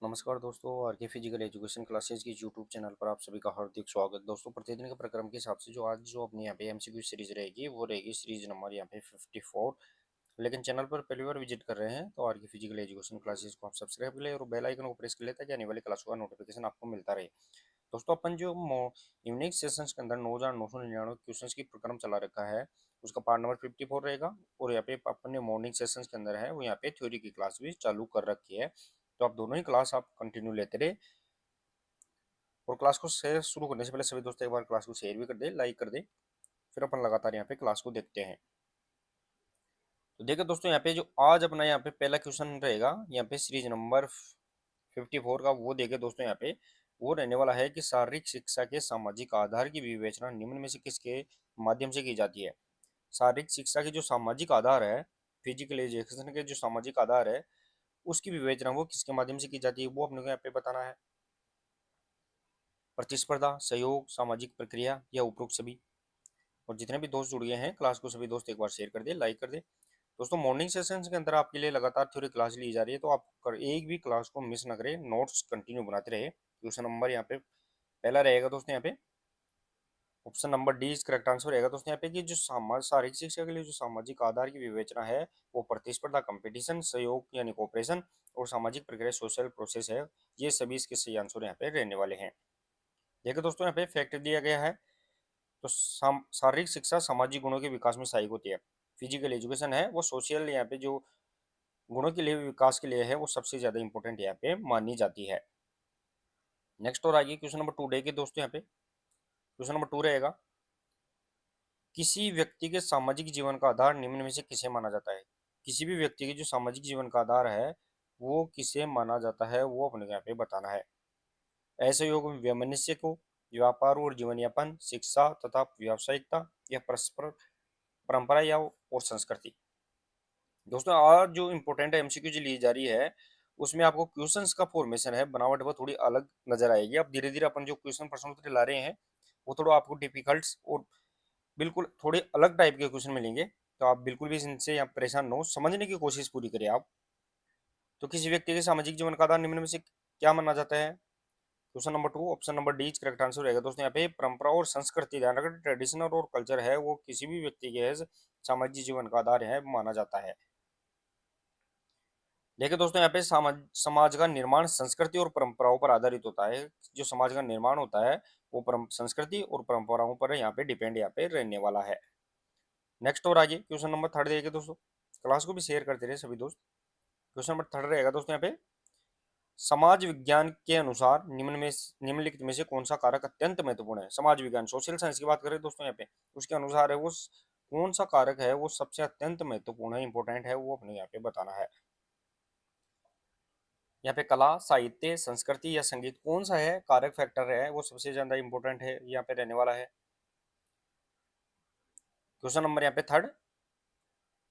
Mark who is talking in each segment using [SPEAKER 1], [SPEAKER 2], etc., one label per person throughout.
[SPEAKER 1] नमस्कार दोस्तों, आर के फिजिकल एजुकेशन क्लासेस की यूट्यूब चैनल पर आप सभी का हार्दिक स्वागत। दोस्तों, प्रतिदिन के प्रक्रम के हिसाब से जो अपनी यहाँ पे एमसीक्यू सीरीज रहेगी वो रहेगी सीरीज नंबर यहाँ पे 54। लेकिन चैनल पर पहली बार विजिट कर रहे हैं तो आर के फिजिकल एजुकेशन क्लासेस को आप सब्सक्राइब कर ले और बेल आइकन को प्रेस कर ले ताकि आने वाली क्लासों का नोटिफिकेशन आपको मिलता रहे। दोस्तों, अपन जो इवनिंग सेशंस के अंदर 9,999 क्वेश्चन की प्रक्रम चला रखा है उसका पार्ट नंबर 54 रहेगा। और यहाँ पे अपन ने मॉर्निंग सेशंस के अंदर है वो यहाँ पे थ्योरी की क्लास भी चालू कर रखी है। तो आप दोनों ही क्लास आप कंटिन्यू लेते रहे। और क्लास को शेयर शुरू करने से पहले सभी दोस्त एक बार क्लास को शेयर भी कर दे, लाइक कर दे, फिर अपन लगातार यहाँ पे क्लास को देखते हैं। तो देखिए दोस्तों, यहाँ पे जो आज अपना यहाँ पे पहला क्वेश्चन रहेगा यहाँ पे सीरीज नंबर 54 का, वो देखे दोस्तों यहाँ पे वो रहने वाला है कि शारीरिक शिक्षा के सामाजिक आधार की विवेचना निम्न में से किसके माध्यम से की जाती है। शारीरिक शिक्षा के जो सामाजिक आधार है, फिजिकल एजुकेशन के जो सामाजिक आधार है, उसकी विवेचना वो किसके माध्यम से की जाती है वो अपने को यहाँ पे बताना है। प्रतिस्पर्धा, सहयोग, सामाजिक प्रक्रिया या उपरोक्त सभी। और जितने भी दोस्त जुड़ गए हैं क्लास को सभी दोस्त एक बार शेयर कर दे, लाइक कर दे। दोस्तों, मॉर्निंग सेशंस के अंदर आपके लिए लगातार थ्योरी क्लास ली जा रही है, तो आप एक भी क्लास को मिस ना करें, नोट्स कंटिन्यू बनाते रहे। क्वेश्चन नंबर यहाँ पे पहला रहेगा दोस्तों, यहाँ पे option number D is correct answer रहेगा दोस्तों यहाँ पे कि जो शारीरिक शिक्षा के लिए जो सामाजिक आधार की विवेचना है वो प्रतिस्पर्धा कंपटीशन, सहयोग यानी कोऑपरेशन, और सामाजिक प्रक्रिया सोशल प्रोसेस है। ये सभी इसके सही आंसर यहाँ पे रहने वाले हैं। देखिए दोस्तों, यहाँ पे फैक्ट दिया गया है। तो शारीरिक शिक्षा सामाजिक गुणों के विकास में सहायक होती है। फिजिकल एजुकेशन है वो सोशल यहाँ पे जो गुणों के लिए विकास के लिए है वो सबसे ज्यादा इंपॉर्टेंट यहाँ पे मानी जाती है। नेक्स्ट और आगे क्वेश्चन नंबर 2 देखे दोस्तों, यहाँ पे क्वेश्चन नंबर 2 रहेगा, किसी व्यक्ति के सामाजिक जीवन का आधार निम्न में से किसे माना जाता है। किसी भी व्यक्ति के जो सामाजिक जीवन का आधार है वो किसे माना जाता है वो अपने को यहाँ पे बताना है। ऐसे योग वैमनस्य को, व्यापार और जीवन यापन, शिक्षा तथा व्यावसायिकता, या परस्पर परंपरा या और संस्कृति। दोस्तों, आज जो इम्पोर्टेंट एमसीक्यू जी ली जा रही है उसमें आपको क्वेश्चंस का फॉर्मेशन है बनावट वो थोड़ी अलग नजर आएगी। अब धीरे धीरे अपन जो क्वेश्चन प्रश्न उत्तर ला रहे हैं वो थोड़ा आपको डिफिकल्ट और बिल्कुल थोड़े अलग टाइप के क्वेश्चन मिलेंगे। तो आप बिल्कुल भी इनसे यहाँ परेशान न हो, समझने की कोशिश पूरी करें आप। तो किसी व्यक्ति के सामाजिक जीवन का आधार निम्न में से क्या माना जाता है। Question number 2 option number D correct answer रहेगा दोस्तों यहाँ पे परंपरा और संस्कृति। ध्यान रखें, ट्रेडिशनल और कल्चर है वो किसी भी व्यक्ति के सामाजिक जीवन का आधार है माना जाता है। देखिए दोस्तों, यहाँ पे समाज का निर्माण संस्कृति और परंपराओं पर आधारित होता है। जो समाज का निर्माण होता है वो संस्कृति और परंपराओं पर यहाँ पे डिपेंड यहाँ पे रहने वाला है। नेक्स्ट और आगे क्वेश्चन नंबर 3 देखिए दोस्तों, क्लास को भी शेयर करते रहे सभी दोस्त। क्वेश्चन नंबर 3 रहेगा दोस्तों यहाँ पे, समाज विज्ञान के अनुसार निम्नलिखित में से कौन सा कारक अत्यंत महत्वपूर्ण है। समाज विज्ञान सोशल साइंस की बात करें दोस्तों यहाँ पे, उसके अनुसार है वो कौन सा कारक है वो सबसे अत्यंत महत्वपूर्ण है, इंपॉर्टेंट है, वो अपने यहाँ पे बताना है। यहाँ पे कला, साहित्य, संस्कृति या संगीत कौन सा है कारक फैक्टर है वो सबसे ज्यादा इंपॉर्टेंट है यहाँ पे रहने वाला है। क्वेश्चन नंबर यहाँ पे 3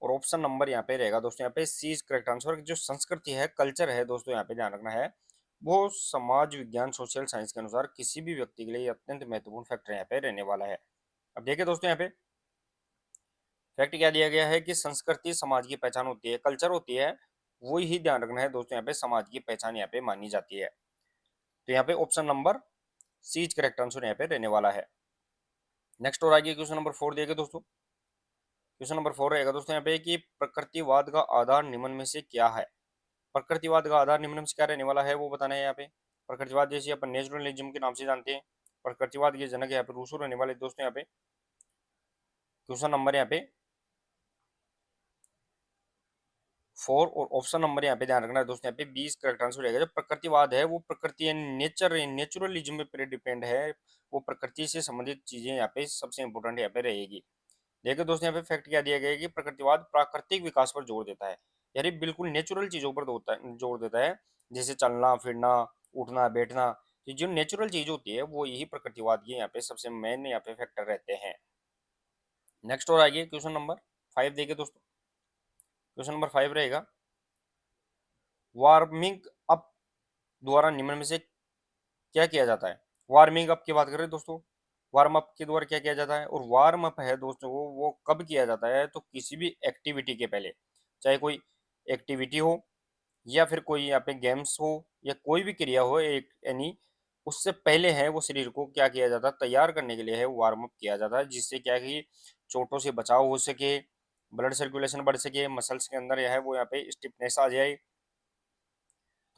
[SPEAKER 1] और ऑप्शन नंबर यहाँ पे रहेगा दोस्तों यहाँ पे सी इज करेक्ट आंसर। जो संस्कृति है, कल्चर है दोस्तों यहाँ पे ध्यान रखना है, वो समाज विज्ञान सोशल साइंस के अनुसार किसी भी व्यक्ति के लिए अत्यंत महत्वपूर्ण फैक्टर यहाँ पे रहने वाला है। अब देखिए दोस्तों, यहाँ पे फैक्ट क्या दिया गया है कि संस्कृति समाज की पहचान होती है, कल्चर होती है, वो ही ध्यान रखना है दोस्तों यहाँ पे समाज की पहचान यहाँ पे मानी जाती है। तो यहाँ पे option number C is correct answer यहाँ पे रहने वाला है। नेक्स्ट और आगे क्वेश्चन नंबर 4 देखिए दोस्तों, क्वेश्चन नंबर 4 रहेगा दोस्तों यहाँ पे कि प्रकृतिवाद का आधार निम्न में से क्या है। प्रकृतिवाद का आधार निम्न में से क्या रहने वाला है वो बताना है यहाँ पे। प्रकृतिवाद जैसे अपन नेचुरलिज्म के नाम से जानते हैं, प्रकृतिवाद के जनक यहाँ पे रूसो रहने वाले दोस्तों यहाँ पे। क्वेश्चन नंबर यहाँ पे 4 और ऑप्शन नंबर यहाँ पे ध्यान रखना है दोस्तों यहाँ पे 20 करेक्ट आंसर रहेगा। जो प्रकृतिवाद है वो प्रकृति यानी नेचुरलिज्म पे डिपेंड है, वो प्रकृति से संबंधित चीजें यहाँ पे सबसे इंपॉर्टेंट यहाँ पे रहेगी। देखिए दोस्तों, यहाँ पे फैक्ट क्या दिया गया है कि प्रकृतिवाद प्राकृतिक विकास पर जोर देता है, यानी बिल्कुल नेचुरल चीजों पर जोर देता है, जैसे चलना फिरना, उठना बैठना। तो जो नेचुरल चीज होती है वो यही प्रकृतिवाद की यहाँ पे सबसे मेन यहाँ पे फैक्टर रहते हैं। नेक्स्ट और आइए क्वेश्चन नंबर 5 देखिए दोस्तों, क्वेश्चन नंबर 5 रहेगा, वार्मिंग अप द्वारा निम्न में से क्या किया जाता है। वार्मिंग अप की बात करें दोस्तों, वार्म अप के द्वारा क्या किया जाता है, और वार्म अप है दोस्तों वो कब किया जाता है, तो किसी भी एक्टिविटी के पहले, चाहे कोई एक्टिविटी हो या फिर कोई यहाँ पे गेम्स हो या कोई भी क्रिया हो एक एनी, उससे पहले है वो शरीर को क्या किया जाता है, तैयार करने के लिए है वार्म अप किया जाता है, जिससे क्या है कि चोटों से बचाव हो सके, ब्लड सर्कुलेशन बढ़ सके, मसल्स के अंदर यह है वो यहाँ पे स्टिफनेस आ जाए।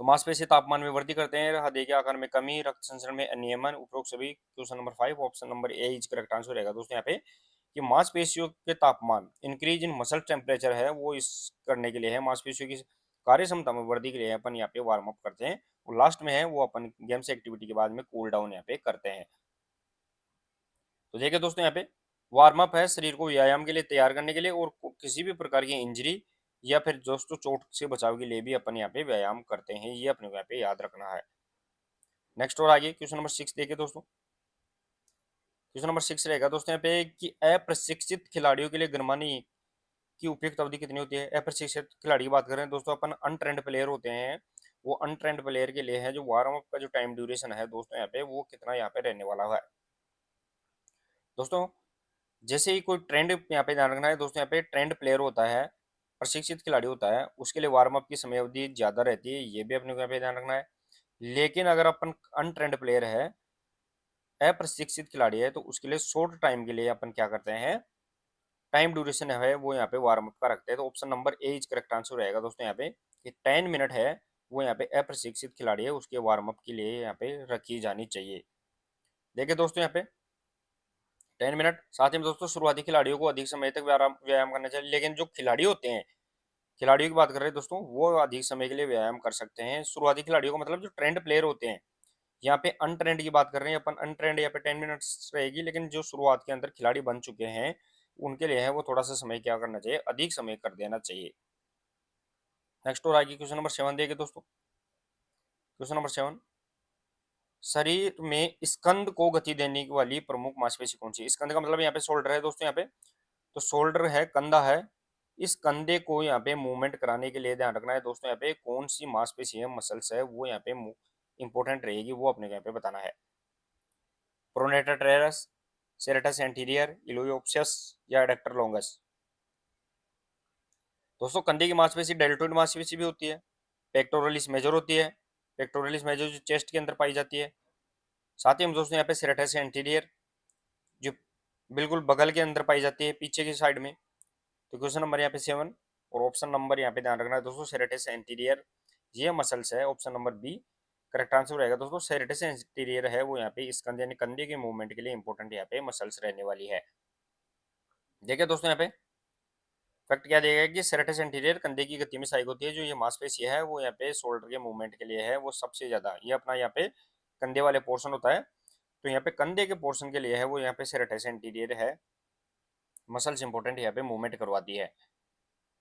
[SPEAKER 1] तो मांसपेशी तापमान में वृद्धि करते हैं, हृदय के आकार में कमी, रक्त संचरण में अनियमन, उपरोक्त सभी। Question number 5 option number A is correct answer रहेगा दोस्तों यहाँ पे कि मांसपेशियों के तापमान, इंक्रीज इन मसल टेम्परेचर है वो इस करने के लिए है, मांसपेशियों की कार्य क्षमता में वृद्धि के लिए अपन यहाँ पे वार्म अप करते हैं, और लास्ट में है वो अपन गेम्स एक्टिविटी के बाद में कूल डाउन यहाँ पे करते हैं। तो देखिए दोस्तों यहाँ पे वार्म अप है शरीर को व्यायाम के लिए तैयार करने के लिए, और किसी भी प्रकार की इंजरी या फिर दोस्तों चोट से बचाव के लिए भी अपन यहाँ पे व्यायाम करते हैं, ये अपने को यहाँ पे याद रखना है। नेक्स्ट और आगे क्वेश्चन नंबर 6 देखिए दोस्तों। क्वेश्चन नंबर 6 रहेगा दोस्तों यहाँ पे कि अप्रशिक्षित खिलाड़ियों के लिए गर्मानी की उपयुक्त अवधि कितनी होती है। अप्रशिक्षित खिलाड़ी की बात कर रहे हैं दोस्तों, अपन अनट्रेंड प्लेयर होते हैं, वो अनट्रेंड प्लेयर के लिए है जो वार्म अप का जो टाइम ड्यूरेशन है दोस्तों यहाँ पे वो कितना यहाँ पे रहने वाला है दोस्तों। जैसे ही कोई ट्रेंड यहाँ पे ध्यान रखना है दोस्तों, यहाँ पे ट्रेंड प्लेयर होता है, प्रशिक्षित खिलाड़ी होता है, उसके लिए वार्म अप की समय अवधि ज्यादा रहती है, ये भी अपने को यहाँ पे ध्यान रखना है। लेकिन अगर अपन अनट्रेंड प्लेयर है, अप्रशिक्षित खिलाड़ी है, तो उसके लिए शॉर्ट टाइम के लिए अपन क्या करते हैं, टाइम ड्यूरेशन है वो यहाँ पे वार्म अप का रखते हैं। तो option number A is correct answer रहेगा दोस्तों यहाँ पे कि 10 मिनट है वो यहाँ पे अप्रशिक्षित खिलाड़ी है उसके वार्म अप के लिए यहाँ पे रखी जानी चाहिए। देखिए दोस्तों यहाँ पे 10 मिनट, साथ ही में दोस्तों शुरुआती खिलाड़ियों को अधिक समय तक व्यायाम व्यायाम करना चाहिए, लेकिन जो खिलाड़ी होते हैं, खिलाड़ियों की बात कर रहे हैं दोस्तों, वो अधिक समय के लिए व्यायाम कर सकते हैं। शुरुआती खिलाड़ियों को मतलब जो ट्रेंड प्लेयर होते हैं, यहाँ पे अनट्रेंड की बात कर रहे हैं अपन, अनट्रेंड यहाँ पे 10 मिनट्स रहेगी, लेकिन जो शुरुआत के अंदर खिलाड़ी बन चुके हैं उनके लिए है वो थोड़ा सा समय क्या करना चाहिए, अधिक समय कर देना चाहिए। नेक्स्ट और आगे क्वेश्चन नंबर 7 देखिए दोस्तों। क्वेश्चन नंबर 7, शरीर में स्कंद को गति देने वाली प्रमुख मांसपेशी कौन सी है। स्कंद का मतलब यहाँ पे शोल्डर है दोस्तों यहाँ पे, तो शोल्डर है, कंधा है, इस कंधे को यहाँ पे मूवमेंट कराने के लिए ध्यान रखना है दोस्तों, यहाँ पे कौन सी मांसपेशी है, मसल्स है वो यहाँ पे इंपॉर्टेंट रहेगी, वो अपने को यहाँ पे बताना है। प्रोनेटर टेरस, सेरेटस एंटीरियर, इलियोप्सिस या एडेक्टर लॉन्गस। दोस्तों कंधे की मांसपेशी डेल्टोइड मांसपेशी भी होती है, पेक्टोरलिस मेजर होती है, पेक्टोरलिस मेजर जो चेस्ट के अंदर पाई जाती है। साथ ही हम दोस्तों यहाँ पे सेरेटस एंटीरियर जो बिल्कुल बगल के अंदर पाई जाती है, पीछे की साइड में। तो क्वेश्चन नंबर यहाँ पे 7 और ऑप्शन नंबर यहाँ पे ध्यान रखना है दोस्तों, सेरेटस एंटीरियर ये मसल्स है, option number B correct answer रहेगा दोस्तों। सेरेटस एंटीरियर है वो यहाँ पे इस कंधे यानी कंधे के मूवमेंट के लिए इंपॉर्टेंट यहाँ पे मसल्स रहने वाली है। देखिए दोस्तों यहाँ पे फैक्ट क्या दिया गया कि सेरेटस एंटीरियर कंधे की गति में सहायक होती है, जो ये मांसपेशी है वो यहाँ पे शोल्डर के मूवमेंट के लिए है वो सबसे ज्यादा, ये अपना यहाँ पे कंधे वाले पोर्शन होता है, तो यहाँ पे कंधे के पोर्शन के लिए है वो यहाँ पे सेरेटस एंटीरियर है, मसल्स इंपॉर्टेंट यहाँ पे मूवमेंट करवाती है।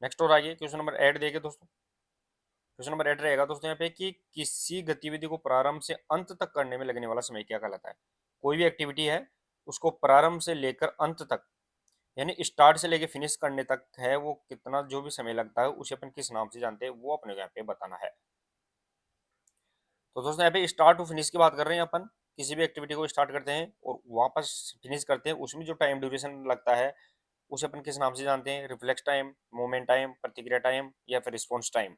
[SPEAKER 1] नेक्स्ट और आगे क्वेश्चन नंबर 8 देखिए दोस्तों। क्वेश्चन नंबर 8 रहेगा दोस्तों यहाँ पे कि किसी गतिविधि को प्रारंभ से अंत तक करने में लगने वाला समय क्या कहलाता है। कोई भी एक्टिविटी है उसको प्रारंभ से लेकर अंत तक यानी स्टार्ट से लेकर फिनिश करने तक है वो कितना जो भी समय लगता है उसे अपन किस नाम से जानते हैं, वो अपने को यहाँ पे बताना है। तो दोस्तों यहाँ पे स्टार्ट टू फिनिश की बात कर रहे हैं अपन, किसी भी एक्टिविटी को स्टार्ट करते हैं और वापस फिनिश करते हैं, उसमें जो टाइम ड्यूरेशन लगता है उसे अपन किस नाम से जानते हैं, रिफ्लेक्स टाइम, मोमेंट टाइम, प्रतिक्रिया टाइम या फिर रिस्पॉन्स टाइम।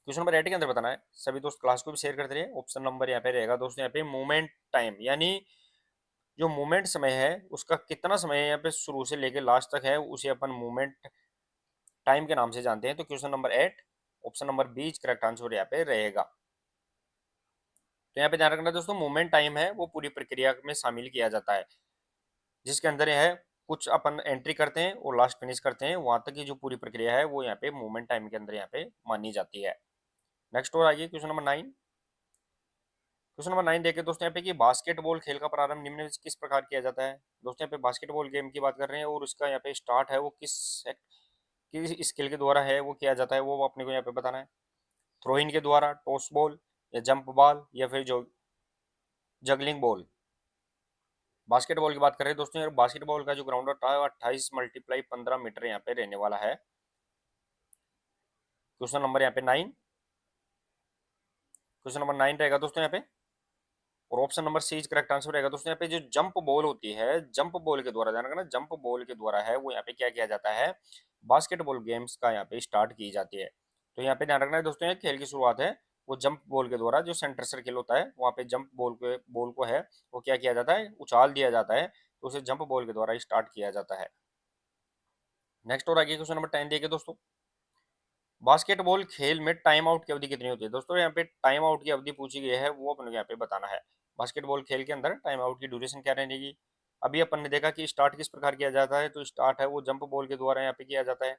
[SPEAKER 1] क्वेश्चन नंबर 8 के अंदर बताना है, सभी दोस्त क्लास को भी शेयर करते रहिए। ऑप्शन नंबर यहाँ पे रहेगा दोस्तों यहाँ पे मोमेंट टाइम, यानी जो मूवमेंट समय है उसका कितना समय यहाँ पे शुरू से लेके लास्ट तक है उसे अपन मूवमेंट टाइम के नाम से जानते हैं। तो question number 8 option number B correct answer यहाँ पे रहेगा। तो यहाँ पे ध्यान रखना दोस्तों, मूवमेंट टाइम है वो पूरी प्रक्रिया में शामिल किया जाता है, जिसके अंदर यह है कुछ अपन एंट्री करते हैं और लास्ट फिनिश करते हैं, वहां तक की जो पूरी प्रक्रिया है वो यहाँ पे मूवमेंट टाइम के अंदर यहाँ पे मानी जाती है। नेक्स्ट और आइए क्वेश्चन नंबर 9। क्वेश्चन नंबर 9 देखे दोस्तों यहाँ पे कि बास्केटबॉल खेल का प्रारंभ निम्न में से किस प्रकार किया जाता है। दोस्तों यहाँ पे बास्केटबॉल गेम की बात कर रहे हैं और उसका यहाँ पे स्टार्ट है वो किस स्किल के द्वारा है वो किया जाता है, वो अपने को यहाँ पे बताना है। थ्रोइंग के द्वारा, टॉस बॉल या जंप बॉल या फिर जो जगलिंग बॉल। बास्केटबॉल की बात कर रहे हैं दोस्तों, यार बास्केटबॉल का जो ग्राउंड होता है 28 × 15 मीटर यहाँ पे रहने वाला है। क्वेश्चन नंबर यहाँ पे 9, क्वेश्चन नंबर 9 रहेगा दोस्तों यहाँ पे और option number C is correct answer रहेगा दोस्तों। यहाँ पे जो जंप बॉल होती है, जंप बॉल के द्वारा, ध्यान रखना, जंप बॉल के द्वारा है वो यहाँ पे क्या किया जाता है, बास्केटबॉल गेम्स का यहाँ पे स्टार्ट की जाती है। तो यहाँ पे ध्यान रखना है दोस्तों, ये खेल की शुरुआत है वो जंप बॉल के द्वारा, जो सेंटर सर्किल होता है वहाँ पे जंप बॉल को है वो क्या किया जाता है, उछाल दिया जाता है, तो उसे जंप बॉल के द्वारा स्टार्ट किया जाता है। नेक्स्ट और आगे क्वेश्चन नंबर 10 देखिए दोस्तों, बास्केटबॉल खेल में टाइम आउट की अवधि कितनी होती है। दोस्तों यहाँ पे टाइम आउट की अवधि पूछी गई है, वो अपने यहाँ पे बताना है। बास्केटबॉल खेल के अंदर टाइम आउट की ड्यूरेशन क्या रहेगी। अभी अपन ने देखा कि स्टार्ट किस प्रकार किया जाता है, तो स्टार्ट है वो जंप बॉल के द्वारा यहाँ पे किया जाता है।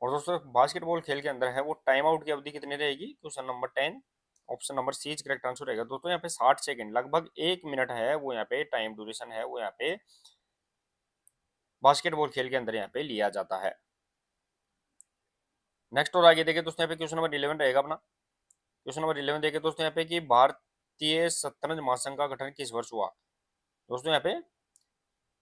[SPEAKER 1] और दोस्तों बास्केटबॉल खेल के अंदर है वो टाइम आउट की अवधि कितनी रहेगी, question number 10 option number C is correct answer रहेगा दोस्तों। यहाँ पे 60 सेकंड, लगभग 1 मिनट है वो यहाँ पे टाइम ड्यूरेशन है वो यहाँ पे बास्केटबॉल खेल के अंदर यहाँ पे लिया जाता है। नेक्स्ट और आगे देखिए दोस्तों, यहाँ पे क्वेश्चन नंबर 11 रहेगा अपना। क्वेश्चन नंबर 11 देखिए दोस्तों, यहाँ पे कि भारतीय शतरंज महासंघ का गठन किस वर्ष हुआ। दोस्तों यहाँ पे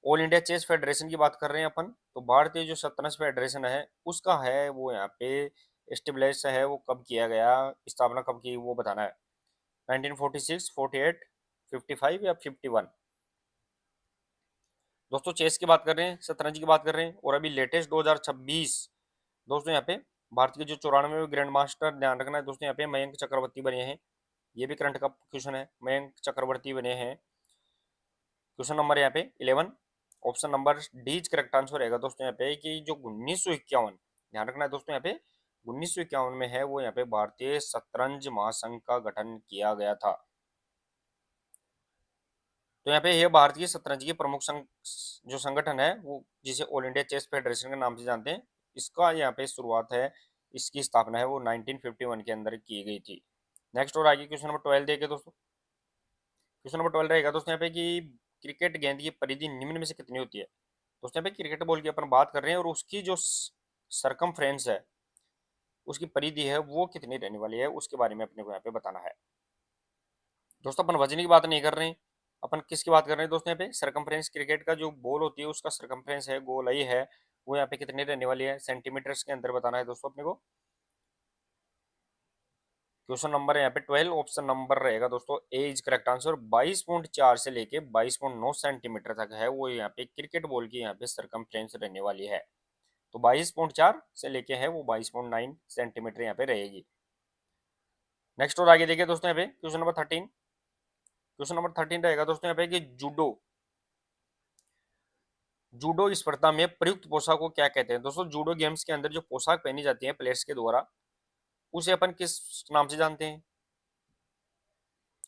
[SPEAKER 1] ऑल इंडिया चेस फेडरेशन की बात कर रहे हैं अपन, तो भारतीय जो शतरंज फेडरेशन है उसका है वो यहाँ पे एस्टेब्लिश है वो कब किया गया, स्थापना कब की वो बताना है। 1946, 48, 55 या 51। दोस्तों चेस की बात कर रहे हैं, शतरंज की बात कर रहे हैं, और अभी लेटेस्ट 2026 दोस्तों यहाँ पे भारत के जो 94वें ग्रैंड मास्टर, ध्यान रखना है दोस्तों, यहाँ पे मयंक चक्रवर्ती बने हैं। ये भी करंट का क्वेश्चन है, मयंक चक्रवर्ती बने हैं। क्वेश्चन नंबर यहाँ पे 11 option number D correct answer रहेगा दोस्तों। यहाँ पे कि जो 1951, ध्यान रखना है दोस्तों, यहाँ पे 1951 में है वो यहाँ पे भारतीय शतरंज महासंघ का गठन किया गया था। तो यहाँ पे ये भारतीय शतरंज की प्रमुख जो संगठन है वो, जिसे ऑल इंडिया चेस फेडरेशन के नाम से जानते हैं, इसका यहाँ पे शुरुआत है, इसकी स्थापना है वो 1951 के अंदर की गई थी। नेक्स्ट और आगे क्वेश्चन नंबर 12 देखिए दोस्तों। क्वेश्चन नंबर 12 रहेगा दोस्तों यहाँ पे कि क्रिकेट गेंद की परिधि निम्न में से कितनी होती है। दोस्तों यहाँ पे क्रिकेट बॉल की अपन बात कर रहे हैं, और उसकी जो सरकमफ्रेंस है, उसकी परिधि है वो कितनी रहने वाली है, उसके बारे में अपने को यहाँ पे बताना है। दोस्तों अपन वजन की बात नहीं कर रहे हैं, अपन किसकी बात कर रहे हैं दोस्तों, यहाँ पे सरकमफ्रेंस, क्रिकेट का जो बॉल होती है उसका सरकमफ्रेंस है, गोलाई है, वो यहाँ पे कितनी रहने वाली है, सेंटीमीटर्स के अंदर बताना है दोस्तों अपने को। क्वेश्चन नंबर है यहाँ पे 12 ऑप्शन नंबर रहेगा दोस्तों ए इज करेक्ट आंसर। 22.4 से लेके 22.9 सेंटीमीटर तक है वो यहाँ पे क्रिकेट बॉल की यहाँ पे सरकमफ्रेंस रहने वाली है। तो 22.4 से लेके है वो 22.9 सेंटीमीटर यहाँ पे रहेगी। नेक्स्ट और आगे देखिए दोस्तों, यहाँ पे क्वेश्चन नंबर 13। क्वेश्चन नंबर 13 रहेगा दोस्तों यहाँ पे कि जूडो, जूडो स्पर्धा में प्रयुक्त पोशाक को क्या कहते हैं। दोस्तों जूडो गेम्स के अंदर जो पोशाक पहनी जाती है प्लेयर्स के द्वारा, उसे अपन किस नाम से जानते हैं।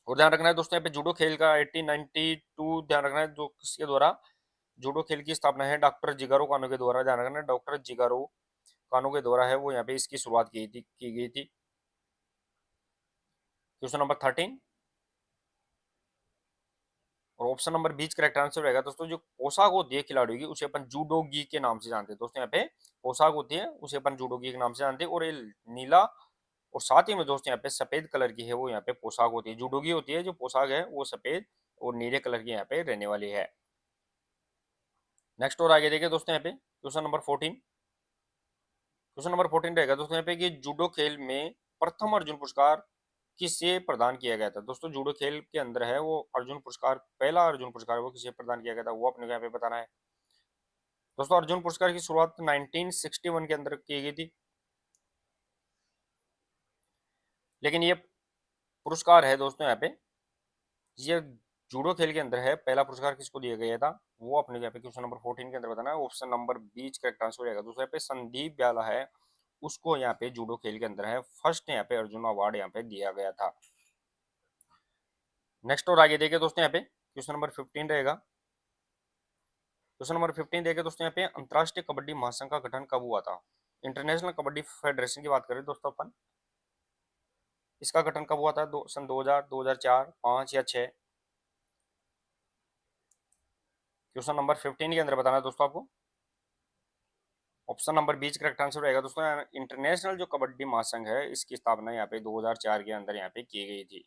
[SPEAKER 1] और ध्यान रखना है दोस्तों, यहाँ पे जूडो खेल का 1892 ध्यान रखना है, जो किसके द्वारा जूडो खेल की स्थापना है, डॉक्टर जिगारो कानो के द्वारा। ध्यान रखना है डॉक्टर जिगारो कानो के द्वारा है वो यहाँ पे इसकी शुरुआत की गई थी। क्वेश्चन नंबर 13 और ऑप्शन नंबर बीच करेक्ट आंसर रहेगा दोस्तों। जो पोशाक होती है खिलाड़ियों की उसे अपन जूडोगी के नाम से जानते हैं दोस्तों। यहाँ पे पोशाक होती है उसे अपन जूडोगी के नाम से जानते हैं, और ये नीला और साथ ही में दोस्तों यहाँ पे सफेद कलर की है वो यहाँ पे पोशाक होती है। जूडोगी होती है जो पोशाक है वो सफेद और नीले कलर की यहाँ पे रहने वाली है। नेक्स्ट और आगे देखिए दोस्तों, यहाँ पे क्वेश्चन नंबर 14। क्वेश्चन नंबर 14 रहेगा दोस्तों यहाँ पे कि जूडो खेल में प्रथम अर्जुन पुरस्कार किसे प्रदान किया गया था। दोस्तों जूडो खेल के अंदर है वो अर्जुन पुरस्कार, पहला अर्जुन पुरस्कार वो किसे प्रदान किया गया था, वो अपने को यहाँ पे बताना है। दोस्तों अर्जुन पुरस्कार की शुरुआत 1961 के अंदर की गई थी, लेकिन ये पुरस्कार है दोस्तों यहाँ पे, ये जूडो खेल के अंदर है, पहला पुरस्कार किसको दिया गया था वो अपने यहाँ पे क्वेश्चन नंबर 14 के अंदर बताना है। ऑप्शन नंबर बीच करेक्ट आंसर रहेगा। दूसरे पे संदीप ब्याला है, उसको यहाँ पे जूडो खेल के अंदर है फर्स्ट यहाँ पे अर्जुन अवार्ड यहाँ पे दिया गया था। नेक्स्ट और आगे देखिए दोस्तों, यहाँ पे क्वेश्चन नंबर 15 रहेगा। क्वेश्चन नंबर 15 देखिए दोस्तों, यहाँ पे अंतरराष्ट्रीय कबड्डी महासंघ का गठन कब हुआ था। इंटरनेशनल कबड्डी फेडरेशन की बात करें दोस्तों अपन, इसका गठन कब हुआ था, सन 2000, 2004, 5 या 6। क्वेश्चन नंबर 15 के अंदर बताना है दोस्तों आपको। ऑप्शन नंबर बीच करेक्ट आंसर रहेगा दोस्तों। इंटरनेशनल जो कबड्डी महासंघ है इसकी स्थापना यहाँ पे 2004 के अंदर यहाँ पे की गई थी।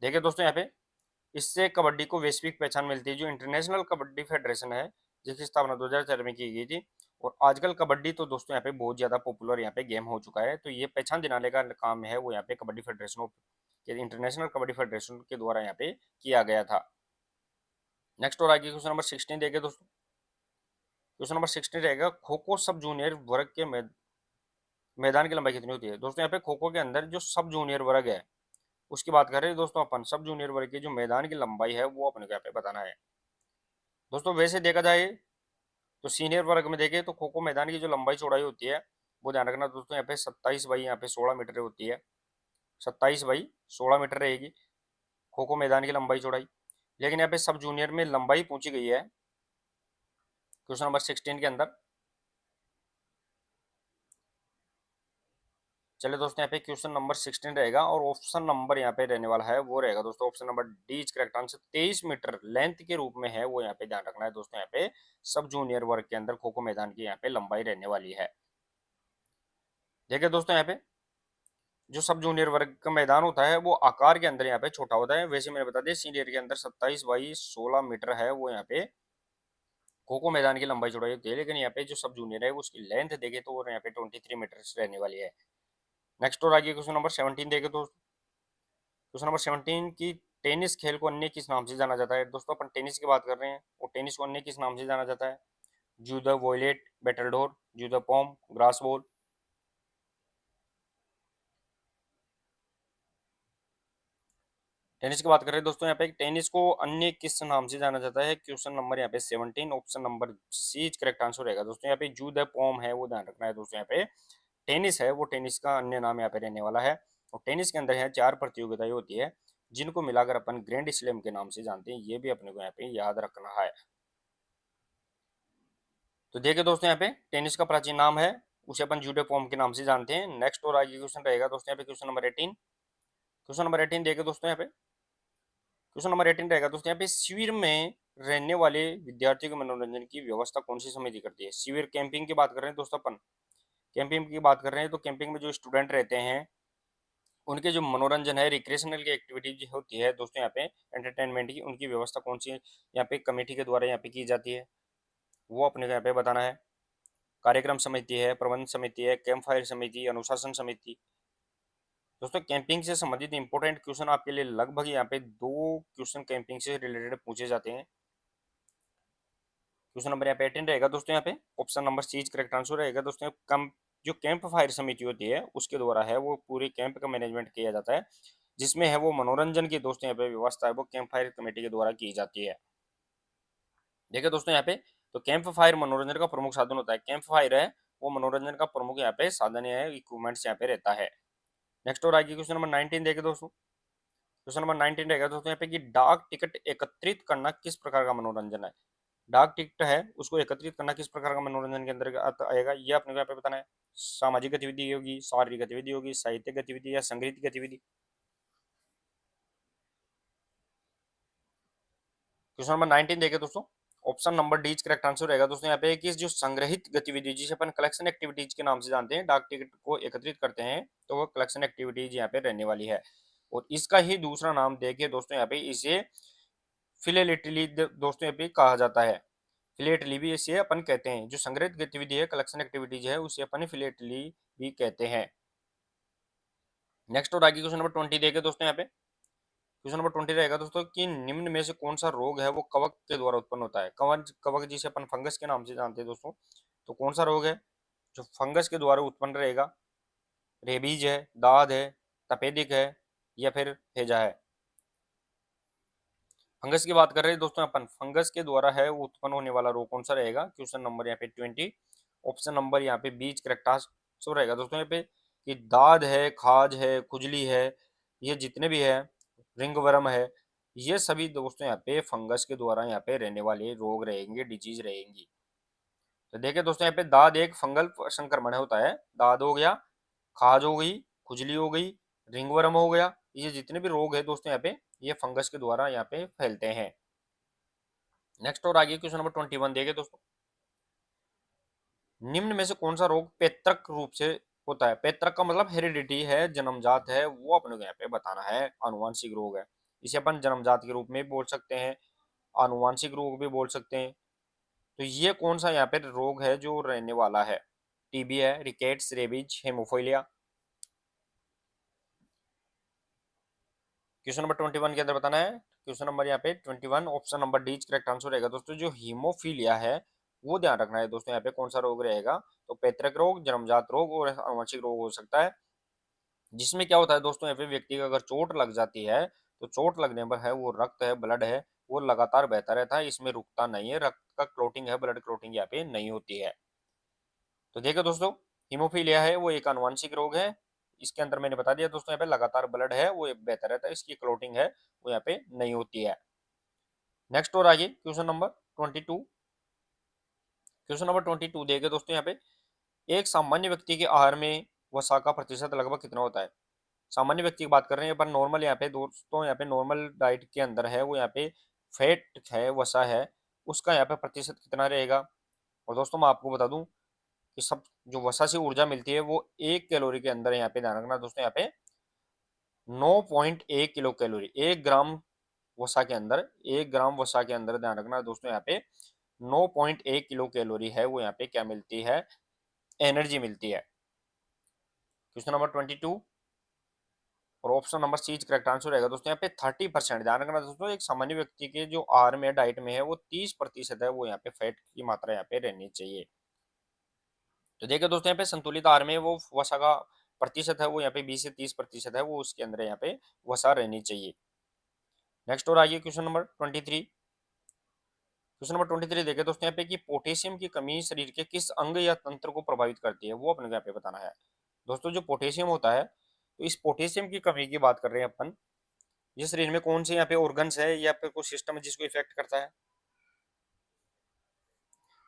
[SPEAKER 1] देखिए दोस्तों यहाँ पे इससे कबड्डी को वैश्विक पहचान मिलती है। जो इंटरनेशनल कबड्डी फेडरेशन है जिसकी स्थापना 2004 में की गई थी, और आजकल कबड्डी तो दोस्तों यहाँ पे बहुत ज्यादा पॉपुलर यहाँ पे गेम हो चुका है, तो ये पहचान दिलाने का काम है वो यहाँ पे कबड्डी फेडरेशन ऑफ कि इंटरनेशनल कबड्डी फेडरेशन के द्वारा यहाँ पे किया गया था। नेक्स्ट और आगे क्वेश्चन नंबर 16 देखे दोस्तों। क्वेश्चन नंबर 16 रहेगा, खो खो सब जूनियर वर्ग के मैदान की लंबाई कितनी होती है। दोस्तों यहाँ पे खो खो के अंदर जो सब जूनियर वर्ग है उसकी बात कर रहे हैं दोस्तों अपन। सब जूनियर वर्ग की जो मैदान की लंबाई है वो अपने को यहाँ पे बताना है दोस्तों। वैसे देखा जाए तो सीनियर वर्ग में देखें तो खो खो मैदान की जो लंबाई चौड़ाई होती है वो ध्यान रखना दोस्तों, यहाँ पे 27 बाई यहाँ पे 16 मीटर होती है। 27 बाई 16 मीटर रहेगी खो खो मैदान की लंबाई चौड़ाई। लेकिन यहाँ पे सब जूनियर में लंबाई पूछी गई है क्वेश्चन नंबर 16 के अंदर। चलिए दोस्तों यहाँ पे क्वेश्चन नंबर 16 रहेगा और ऑप्शन नंबर यहाँ पे रहने वाला है वो रहेगा दोस्तों option number D is correct answer. 23 metre length के रूप में है वो, यहाँ पे ध्यान रखना है दोस्तों। यहाँ पे सब जूनियर वर्ग के अंदर खो खो मैदान की यहाँ पे लंबाई रहने वाली है। देखिए दोस्तों यहाँ पे जो सब जूनियर वर्ग का मैदान होता है वो आकार के अंदर यहाँ पे छोटा होता है। वैसे मैंने बता दिया सीनियर के अंदर 27 बाई 16 मीटर है वो यहाँ पे खो खो मैदान की लंबाई चौड़ाई होती है। लेकिन यहाँ पे जो सब जूनियर है उसकी लेंथ देखे तो वो यहाँ पे 23 मीटर रहने वाली है। नेक्स्ट और आगे क्वेश्चन नंबर 17 देखे तो क्वेश्चन नंबर 17 की टेनिस खेल को अन्य किस नाम से जाना जाता है। दोस्तों अपन टेनिस की बात कर रहे हैं और टेनिस को अन्य किस नाम से जाना जाता है। जू द वॉयलेट, बेटलडोर, जू द पॉम, ग्रास बॉल। टेनिस की बात करें दोस्तों यहाँ पे टेनिस को अन्य किस नाम से जाना जाता है। क्वेश्चन नंबर यहाँ पे 17 option number C correct answer रहेगा दोस्तों। यहाँ पे जू द पॉम है वो ध्यान रखना है दोस्तों। यहाँ पे टेनिस है वो टेनिस का अन्य नाम यहाँ पे रहने वाला है। और टेनिस के अंदर यहाँ 4 प्रतियोगिताएं होती है जिनको मिलाकर अपन ग्रैंड स्लैम के नाम से जानते हैं। ये भी अपने को यहाँ पे याद रखना है। तो देखिए दोस्तों यहाँ पे टेनिस का प्राचीन नाम है उसे अपन जूडो पॉम के नाम से जानते हैं। नेक्स्ट और आगे क्वेश्चन रहेगा दोस्तों यहाँ पे क्वेश्चन नंबर 18। क्वेश्चन नंबर 18 देखिए दोस्तों यहाँ पे क्वेश्चन नंबर 18 रहेगा दोस्तों यहाँ पे शिविर में रहने वाले विद्यार्थियों के मनोरंजन की व्यवस्था कौन सी समिति करती है। शिविर कैंपिंग की बात कर रहे हैं दोस्तों अपन। कैंपिंग की बात कर रहे हैं तो कैंपिंग में जो स्टूडेंट रहते हैं उनके जो मनोरंजन है रिक्रिएशनल की एक्टिविटीज होती है दोस्तों यहाँ पे एंटरटेनमेंट की, उनकी व्यवस्था कौन सी यहाँ पे कमेटी के द्वारा यहाँ पे की जाती है वो अपने को यहाँ पे बताना है। कार्यक्रम समिति है, प्रबंध समिति है, कैंप फायर समिति, अनुशासन समिति। दोस्तों कैंपिंग से संबंधित इंपॉर्टेंट क्वेश्चन आपके लिए लगभग यहाँ पे 2 क्वेश्चन कैंपिंग से रिलेटेड पूछे जाते हैं। क्वेश्चन नंबर यहाँ पे 18 रहेगा दोस्तों। यहाँ पे option number C correct answer रहेगा दोस्तों। कम जो कैंप फायर समिति होती है उसके द्वारा है वो पूरे कैंप का मैनेजमेंट किया जाता है, जिसमें है वो मनोरंजन की दोस्तों यहाँ पे व्यवस्था है वो कैंप फायर कमेटी के द्वारा की जाती है। देखिए दोस्तों यहाँ पे तो कैंप फायर मनोरंजन का प्रमुख साधन होता है। कैंप फायर है वो मनोरंजन का प्रमुख यहाँ पे साधन है, इक्विपमेंट्स यहाँ पे रहता है। नेक्स्ट और आगे क्वेश्चन नंबर 19 देखे दोस्तों। क्वेश्चन नंबर 19 रहेगा दोस्तों यहाँ पे कि डाक टिकट एकत्रित करना किस प्रकार का मनोरंजन है। डाक टिकट है उसको एकत्रित करना किस प्रकार का मनोरंजन के अंदर आएगा ये अपने को यहाँ पे बताना है। सामाजिक गतिविधि होगी, शारीरिक गतिविधि होगी, साहित्यिक गतिविधि या संगीत गतिविधि। क्वेश्चन नंबर 19 देखे दोस्तों। Option number D correct answer रहेगा दोस्तों। यहाँ पे कि जो संग्रहित गतिविधि जिसे अपन कलेक्शन एक्टिविटीज के नाम से जानते हैं, डाक टिकट को एकत्रित करते हैं तो वो कलेक्शन एक्टिविटीज यहाँ पे रहने वाली है। और इसका ही दूसरा नाम देखिए दोस्तों यहाँ पे इसे फिलेटली दोस्तों यहाँ पे कहा जाता है। फिलेटली भी इसे अपन कहते हैं। जो संग्रहित गतिविधि है कलेक्शन एक्टिविटीज है उसे अपन फिलेटली भी कहते हैं। नेक्स्ट और आगे क्वेश्चन नंबर 20 देखे दोस्तों। यहाँ पे क्वेश्चन नंबर 20 रहेगा दोस्तों कि निम्न में से कौन सा रोग है वो कवक के द्वारा उत्पन्न होता है। कवक कवक जिसे अपन फंगस के नाम से जानते हैं दोस्तों। तो कौन सा रोग है जो फंगस के द्वारा उत्पन्न रहेगा। रेबीज है, दाद है, तपेदिक है या फिर हैजा है। फंगस की बात कर रहे हैं दोस्तों अपन। फंगस के द्वारा है वो उत्पन्न होने वाला रोग कौन सा रहेगा। क्वेश्चन नंबर यहाँ पे 20 ऑप्शन नंबर यहाँ पे बीच करेक्ट आंसर रहेगा दोस्तों। यहाँ पे कि दाद है, खाज है, खुजली है, ये जितने भी है, रिंगवर्म है, ये सभी दोस्तों यहाँ पे फंगस के द्वारा यहाँ पे रहने वाले रोग रहेंगे, डिजीज रहेंगी। तो देखिए दोस्तों यहाँ पे दाद एक फंगल संक्रमण होता है। दाद हो गया, खाज हो गई, खुजली हो गई, रिंगवर्म हो गया, ये जितने भी रोग है दोस्तों यहाँ पे ये फंगस के द्वारा यहाँ पे फैलते हैं। नेक्स्ट और आगे क्वेश्चन नंबर 21 देखे दोस्तों। निम्न में से कौन सा रोग पैतृक रूप से होता है। पैतृक का मतलब हेरिडिटी है, जन्मजात है, वो अपने को यहाँ पे बताना है। आनुवांशिक रोग है, इसे अपन जन्मजात के रूप में बोल सकते हैं, आनुवांशिक रोग भी बोल सकते हैं। तो ये कौन सा यहाँ पे रोग है जो रहने वाला है। टीबी है, रिकेट्स, रेबीज, हेमोफाइलिया। क्वेश्चन नंबर 21 के अंदर बताना है। क्वेश्चन नंबर यहाँ पे 21 option number D correct answer रहेगा दोस्तों। जो हीमोफीलिया है वो ध्यान रखना है दोस्तों, यहाँ पे कौन सा रोग रहेगा, तो पैतृक रोग, जन्मजात रोग और आनुवंशिक रोग हो सकता है। जिसमें क्या होता है दोस्तों, यहाँ पे व्यक्ति को अगर चोट लग जाती है तो चोट लगने पर है वो रक्त है, ब्लड है, वो लगातार बहता रहता है, इसमें रुकता नहीं है, रक्त का क्लोटिंग है, ब्लड क्लोटिंग यहाँ पे नहीं होती है। तो देखो दोस्तों, हीमोफीलिया है वो एक आनुवंशिक रोग है। इसके अंदर मैंने बता दिया दोस्तों, यहाँ पे लगातार ब्लड है वो बेहतर रहता है, इसकी क्लोटिंग है वो यहाँ पे नहीं होती है। नेक्स्ट और आगे क्वेश्चन नंबर 22। क्वेश्चन नंबर 22 देखे दोस्तों, यहाँ पे एक सामान्य व्यक्ति के आहार में वसा का प्रतिशत लगभग कितना होता है। सामान्य व्यक्ति की बात कर रहे हैं पर नॉर्मल यहाँ पे दोस्तों, यहाँ पे नॉर्मल डाइट के अंदर है वो यहाँ पे फैट है, वसा है, उसका यहाँ पे प्रतिशत कितना रहेगा। और दोस्तों मैं आपको बता दूं कि सब जो वसा से ऊर्जा मिलती है वो 1 कैलोरी के अंदर है। यहाँ पे ध्यान रखना दोस्तों, यहाँ पे 9.1 किलो कैलोरी 1 ग्राम वसा के अंदर, 1 ग्राम वसा के अंदर ध्यान रखना दोस्तों, यहाँ पे 9.1 किलो कैलोरी है वो यहाँ पे क्या मिलती है, एनर्जी मिलती है। क्वेश्चन नंबर 22 और option number C correct answer रहेगा दोस्तों, यहाँ पे 30%। ध्यान रखना दोस्तों, एक सामान्य व्यक्ति के जो आहार में डाइट में है वो 30% है वो यहाँ पे फैट की मात्रा यहाँ पे रहनी चाहिए। तो देखिए दोस्तों, यहाँ पे संतुलित आहार में वो वसा का प्रतिशत है वो यहाँ पे 20 से 30% है, वो उसके अंदर यहाँ पे वसा रहनी चाहिए। नेक्स्ट और आइए क्वेश्चन नंबर 23। क्वेश्चन नंबर 23 देखे दोस्तों, यहाँ पे कि पोटेशियम की कमी शरीर के किस अंग या तंत्र को प्रभावित करती है, वो अपने को यहाँ पे बताना है। दोस्तों जो पोटेशियम होता है, तो इस पोटेशियम की कमी की बात कर रहे हैं अपन, ये शरीर में कौन से यहाँ पे ऑर्गन्स है या फिर कोई सिस्टम है जिसको इफेक्ट करता है।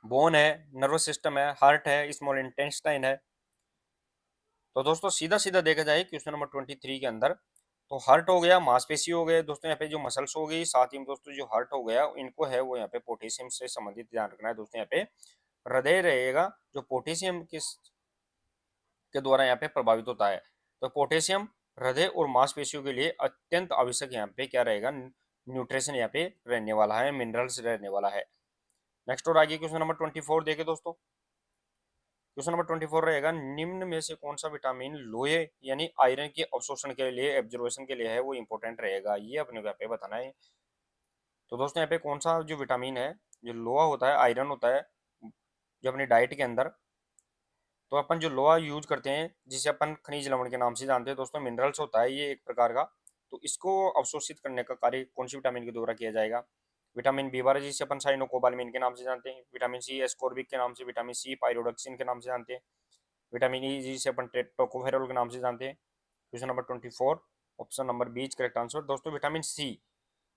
[SPEAKER 1] बोन है, नर्वस सिस्टम है, हार्ट है, स्मॉल इंटेस्टाइन है। तो दोस्तों सीधा सीधा देखा जाए क्वेश्चन नंबर 23 के अंदर, तो हार्ट हो गया, मांसपेशी हो गए दोस्तों, यहाँ पे जो मसल्स हो गई, साथ ही में दोस्तों जो हार्ट हो गया इनको है वो यहाँ पे पोटेशियम से संबंधित ध्यान रखना है दोस्तों। यहाँ पे हृदय रहेगा जो पोटेशियम के द्वारा यहाँ पे प्रभावित होता है। तो पोटेशियम हृदय और मांसपेशियों के लिए अत्यंत आवश्यक यहाँ पे क्या रहेगा, न्यूट्रिशन यहाँ पे रहने वाला है, मिनरल्स रहने वाला है। नेक्स्ट और आगे क्वेश्चन नंबर 24 देखे दोस्तों। क्वेश्चन नंबर 24 रहेगा, निम्न में से कौन सा विटामिन लोहे यानी आयरन के अवशोषण के लिए, एब्जॉर्प्शन के लिए है वो इंपॉर्टेंट रहेगा, ये अपने को यहाँ पे बताना है। तो दोस्तों यहाँ पे कौन सा जो विटामिन है, जो लोहा होता है, आयरन होता है, जो अपनी डाइट के अंदर, तो अपन जो लोहा यूज करते हैं जिसे अपन खनिज लवण के नाम से जानते हैं दोस्तों, मिनरल्स होता है ये एक प्रकार का, तो इसको अवशोषित करने का कार्य कौन सी विटामिन के द्वारा किया जाएगा। विटामिन बी 12 जिसे अपन साइनोकोबालमिन के नाम से जानते हैं, विटामिन सी एस्कोर्बिक के नाम से, विटामिन सी पायरोडक्सिन के नाम से जानते हैं, विटामिन ई जिसे अपन टोकोफेरोल के नाम से जानते हैं। Question number 24 option number B correct answer दोस्तों, विटामिन सी।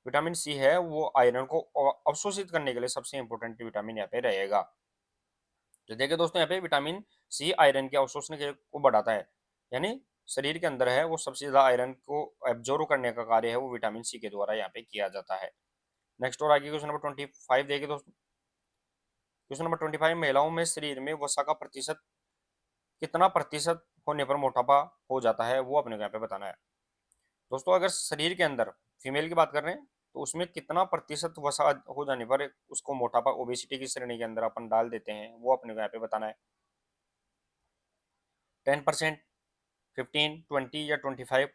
[SPEAKER 1] विटामिन सी है वो आयरन को अवशोषित करने के लिए सबसे इंपॉर्टेंट विटामिन यहाँ पे रहेगा। तो देखिए दोस्तों, यहाँ पे विटामिन सी आयरन के अवशोषण को बढ़ाता है, यानी शरीर के अंदर है वो सबसे ज्यादा आयरन को एब्जॉर्व करने का कार्य है वो विटामिन सी के द्वारा यहाँ पे किया जाता है। नेक्स्ट और आगे क्वेश्चन नंबर 25 देखिए दोस्तों। क्वेश्चन नंबर 25, महिलाओं में शरीर में वसा का प्रतिशत कितना प्रतिशत होने पर मोटापा हो जाता है, वो अपने को यहाँ पे बताना है। दोस्तों अगर शरीर के अंदर फीमेल की बात कर रहे हैं तो उसमें कितना प्रतिशत वसा हो जाने पर उसको मोटापा, ओबेसिटी की श्रेणी के अंदर अपन डाल देते हैं, वो अपने को यहाँ पे बताना है। 10%, 15, 20 या 25।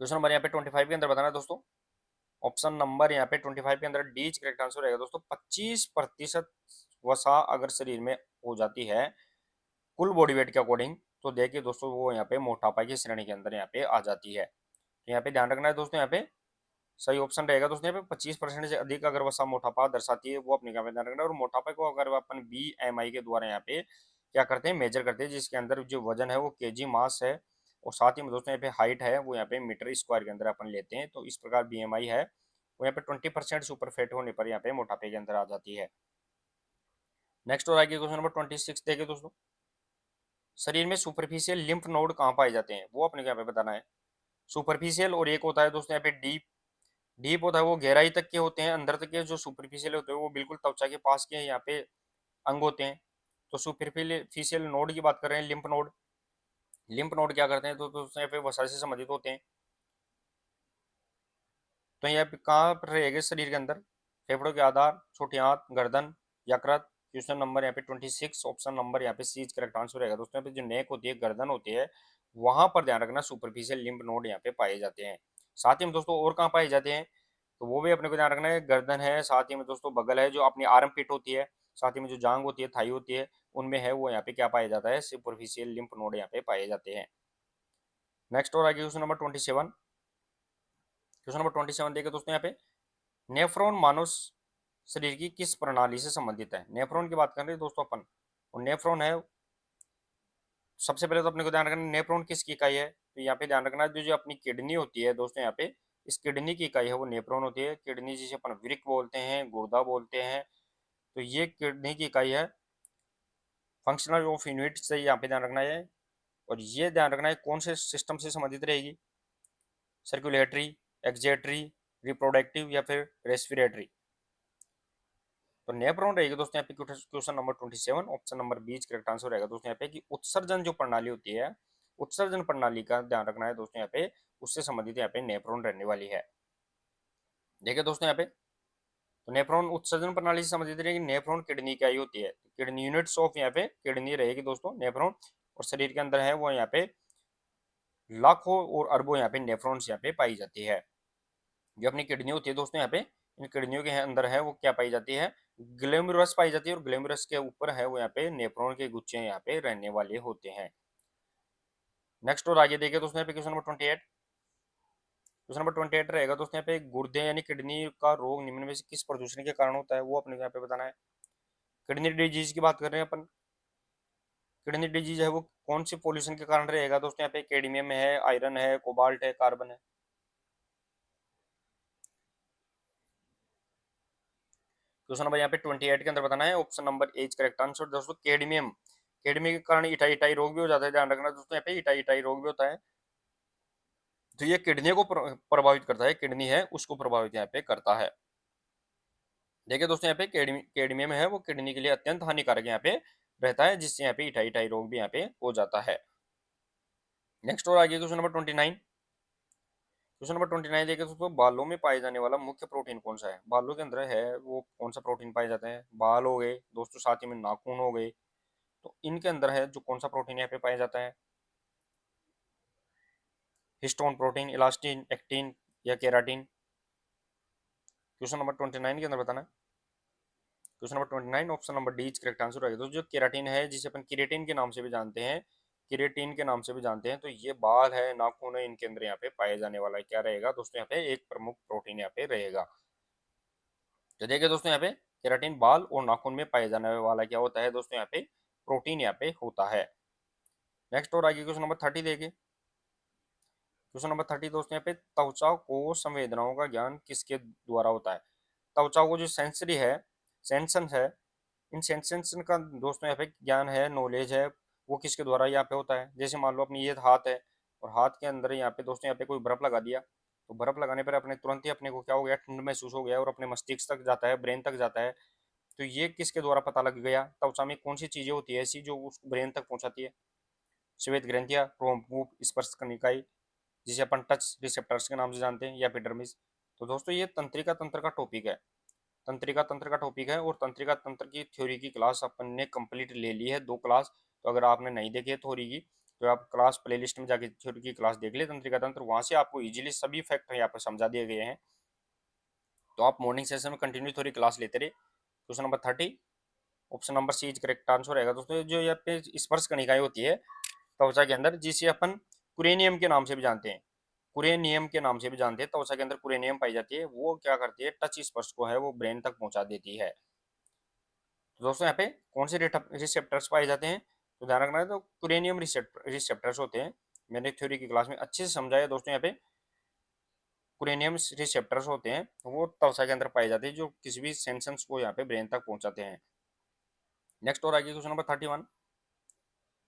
[SPEAKER 1] क्वेश्चन नंबर यहाँ पे 25 के अंदर बताना है दोस्तों। ऑप्शन नंबर यहाँ पे 25 के अंदर डी करेक्ट आंसर रहेगा दोस्तों। 25% वसा अगर शरीर में हो जाती है कुल बॉडी वेट के अकॉर्डिंग, तो देखिए दोस्तों वो यहाँ पे मोटापा की श्रेणी के अंदर यहाँ पे आ जाती है। तो यहाँ पे ध्यान रखना है दोस्तों, यहाँ पे सही ऑप्शन रहेगा दोस्तों, यहाँ पे 25% से अधिक अगर वसा मोटापा दर्शाती है वो अपने यहाँ पे ध्यान रखना है। और मोटापा को अगर अपन BMI के द्वारा यहाँ पे क्या करते हैं, मेजर करते हैं, जिसके अंदर जो वजन है वो केजी मास है, और साथ ही में दोस्तों यहाँ पे हाइट है वो यहाँ पे मीटर स्क्वायर के अंदर अपन लेते हैं। तो इस प्रकार BMI है वो यहाँ पे 20% सुपर फैट होने पर यहाँ पे मोटापे के अंदर आ जाती है। नेक्स्ट और आगे क्वेश्चन नंबर 26 देखिए दोस्तों। शरीर में सुपरफिशियल लिम्फ नोड कहाँ पाए जाते हैं, वो अपने को यहाँ पे बताना है। सुपरफिशियल और एक होता है दोस्तों यहाँ पे डीप। डीप होता है वो गहराई तक के होते हैं, अंदर तक के। जो सुपरफिशियल होते हैं वो बिल्कुल त्वचा के पास के यहाँ पे अंग होते हैं। तो सुपरफिशियल नोड की बात कर रहे हैं, लिम्फ नोड। लिम्फ नोड क्या करते हैं, तो यहाँ पे वसा से संबंधित होते हैं। तो यहाँ पे कहाँ पर रहेगा शरीर के अंदर, फेफड़ों के आधार, छोटी आंत, गर्दन, यकृत, क्वेश्चन नंबर यहाँ पे 26, ऑप्शन नंबर यहाँ पे सी इज करेक्ट आंसर रहेगा दोस्तों। यहाँ पे जो नेक होती है, गर्दन होती है, वहां पर ध्यान रखना सुपरफिशियल लिम्फ नोड यहाँ पे पाए जाते हैं। साथ ही में दोस्तों और कहाँ पाए जाते हैं, तो वो भी अपने को ध्यान रखना है। गर्दन है, साथ ही में दोस्तों बगल है, जो अपनी आर्म पिट होती है, साथ ही में जो जांग होती है, थाई होती है, उनमें है वो यहाँ पे क्या पाया जाता है, सुपरफिशियल लिम्फ नोड यहाँ पे पाए जाते हैं। नेक्स्ट और आगे क्वेश्चन नंबर 27। क्वेश्चन नंबर 27 देखिए दोस्तों, यहाँ पे नेफ्रॉन मानव शरीर की किस प्रणाली से संबंधित है। नेफ्रॉन की बात कर रहे हैं दोस्तों अपन, और नेफ्रॉन है, सबसे पहले तो अपने को ध्यान रखना नेफ्रॉन किसकी इकाई है, तो यहाँ पे ध्यान रखना जो अपनी किडनी होती है दोस्तों, यहाँ पे इस किडनी की इकाई है वो नेफ्रॉन होती है। किडनी जिसे अपन वृक्क बोलते हैं, गुर्दा बोलते हैं, तो ये किडनी की इकाई है। फंक्शनल ऑफ यूनिट से यहाँ पे ध्यान रखना है, और ये ध्यान रखना है कौन से सिस्टम से संबंधित रहेगी, सर्कुलेटरी, एक्जेटरी, रिप्रोडक्टिव या फिर रेस्पिरेटरी। तो नेफ्रॉन रहेगी दोस्तों यहाँ पे question number 27, option number B correct answer रहेगा दोस्तों यहाँ पे कि उत्सर्जन जो प्रणाली होती है, उत्सर्जन प्रणाली का ध्यान रखना है दोस्तों यहाँ पे, उससे संबंधित यहाँ पे नेफ्रॉन रहने वाली है। देखिए दोस्तों यहाँ पे, तो नेफ्रॉन उत्सर्जन प्रणाली से संबंधित रहेगी। नेफ्रॉन किडनी की आई होती है, किडनी यूनिट्स ऑफ यहाँ पे किडनी रहेगी दोस्तों नेफ्रॉन, और शरीर के अंदर है वो यहाँ पे लाखों और अरबों यहाँ पे नेफ्रॉन्स यहाँ पे पाई जाती है। जो अपनी किडनी होती है दोस्तों यहाँ पे, इन किडनियों के अंदर है वो क्या पाई जाती है, ग्लोमेरुलस पाई जाती है, और ग्लोमेरुलस के ऊपर है वो यहाँ पे नेफ्रॉन के गुच्छे यहाँ पे रहने वाले होते हैं। नेक्स्ट और आगे देखिए दोस्तों यहाँ पे क्वेश्चन नंबर 28। क्वेश्चन नंबर 28 रहेगा दोस्तों यहाँ पे गुर्दे यानी किडनी का रोग निम्न में से किस प्रदूषण के कारण होता है, वो अपने को यहाँ पे बताना है। किडनी डिजीज की बात कर रहे हैं अपन। किडनी डिजीज है वो कौन सी पोल्यूशन के कारण रहेगा दोस्तों, यहाँ पे कैडमियम है, आयरन है, कोबाल्ट है, कार्बन है। क्वेश्चन नंबर यहाँ पे 28 के अंदर बताना है, option number A correct answer दोस्तों कैडमियम। कैडमियम के कारण इटाई इटाई रोग भी हो जाता है, ध्यान रखना दोस्तों यहाँ पे इटाई इटाई रोग भी होता है। तो ये किडनी को प्रभावित करता है, किडनी है उसको प्रभावित यहाँ पे करता है। देखिए दोस्तों यहाँ पे कैडमियम है वो किडनी के लिए अत्यंत हानिकारक यहाँ पे रहता है, जिससे यहाँ पे इटाई इटाई रोग भी यहाँ पे हो जाता है। नेक्स्ट और आगे क्वेश्चन नंबर 29। क्वेश्चन नंबर 29 देखिए दोस्तों, बालों में पाए जाने वाला मुख्य प्रोटीन कौन सा है। बालों के अंदर है वो कौन सा प्रोटीन पाए जाते हैं, बाल हो गए दोस्तों, साथ ही में नाखून हो गए, तो इनके अंदर है जो कौन सा प्रोटीन यहाँ पे पाया जाता है, हिस्टोन प्रोटीन, इलास्टिन, एक्टिन या केराटिन। क्वेश्चन नंबर 29 के अंदर बताना है। Question number 29 option number D correct answer रहेगा। तो जो केराटिन है, जिसे अपन केरेटिन के नाम से भी जानते हैं, केरेटिन के नाम से भी जानते हैं, तो ये बाल है, नाखून है, इनके अंदर यहाँ पे पाया जाने वाला है क्या रहेगा दोस्तों, यहाँ पे एक प्रमुख प्रोटीन यहाँ पे रहेगा। तो देखिए दोस्तों यहाँ पे केराटिन बाल और नाखून में पाया जाने वाला क्या होता है दोस्तों, यहाँ पे प्रोटीन यहाँ पे होता है। नेक्स्ट और आगे क्वेश्चन नंबर 30 देखिए। क्वेश्चन नंबर 30 दोस्तों यहाँ पे त्वचा को संवेदनाओं का ज्ञान किसके द्वारा होता है। त्वचा को जो सेंसरी है, सेंसन्स है, इन सेंसेशन का दोस्तों यहाँ पे ज्ञान है, नॉलेज है, वो किसके द्वारा यहाँ पे होता है। जैसे मान लो अपनी ये हाथ है, और हाथ के अंदर यहाँ पे दोस्तों यहाँ पे कोई बर्फ लगा दिया, तो बर्फ लगाने पर अपने तुरंत ही अपने को क्या हो गया, ठंड महसूस हो गया, और अपने मस्तिष्क तक जाता है, ब्रेन तक जाता है। तो ये किसके द्वारा पता लग गया, त्वचा में कौन सी चीजें होती है ऐसी जो उस ब्रेन तक पहुंचाती है। श्वेत ग्रंथियां, रोमकूप, स्पर्श कनिकाएं, जिसे अपन टच रिसेप्टर्स के नाम से जानते हैं, या एपिडर्मिस। तो दोस्तों ये तंत्रिका तंत्र का टॉपिक है, तंत्रिका तंत्र का टॉपिक है, और तंत्रिका तंत्र की थ्योरी की क्लास अपन ने कंप्लीट ले ली है, 2 क्लास। तो अगर आपने नहीं देखी है थ्योरी की, तो आप क्लास प्लेलिस्ट में जाके थ्योरी की क्लास देख ले तंत्रिका तंत्र, वहां से आपको इजीली सभी फैक्ट यहाँ पर समझा दिए गए हैं। तो आप मॉर्निंग सेशन में कंटिन्यू थ्योरी क्लास लेते रहे। Question number 30, option number C correct answer रहेगा दोस्तों। जो यहाँ पे स्पर्श कणिकाएं होती है त्वचा के अंदर, जिसे अपन कुरेनियम के नाम से भी जानते हैं, कुरेनियम के नाम से भी जानते हैं, त्वचा के अंदर कुरेनियम पाई जाती है, वो क्या करती है, टच स्पर्श को है वो ब्रेन तक पहुंचा देती है। तो दोस्तों यहाँ पे कौन से रिसेप्टर्स पाए जाते हैं, तो ध्यान रखना है, तो कुरेनियम रिसेप्टर्स होते हैं। मैंने थ्योरी की क्लास में अच्छे से समझाया दोस्तों, यहाँ पे कुरेनियम रिसेप्टर्स होते हैं, वो त्वचा के अंदर पाए जाते हैं, जो किसी भी सेंसन्स को यहाँ पे ब्रेन तक पहुंचाते हैं। नेक्स्ट और आगे क्वेश्चन नंबर 31।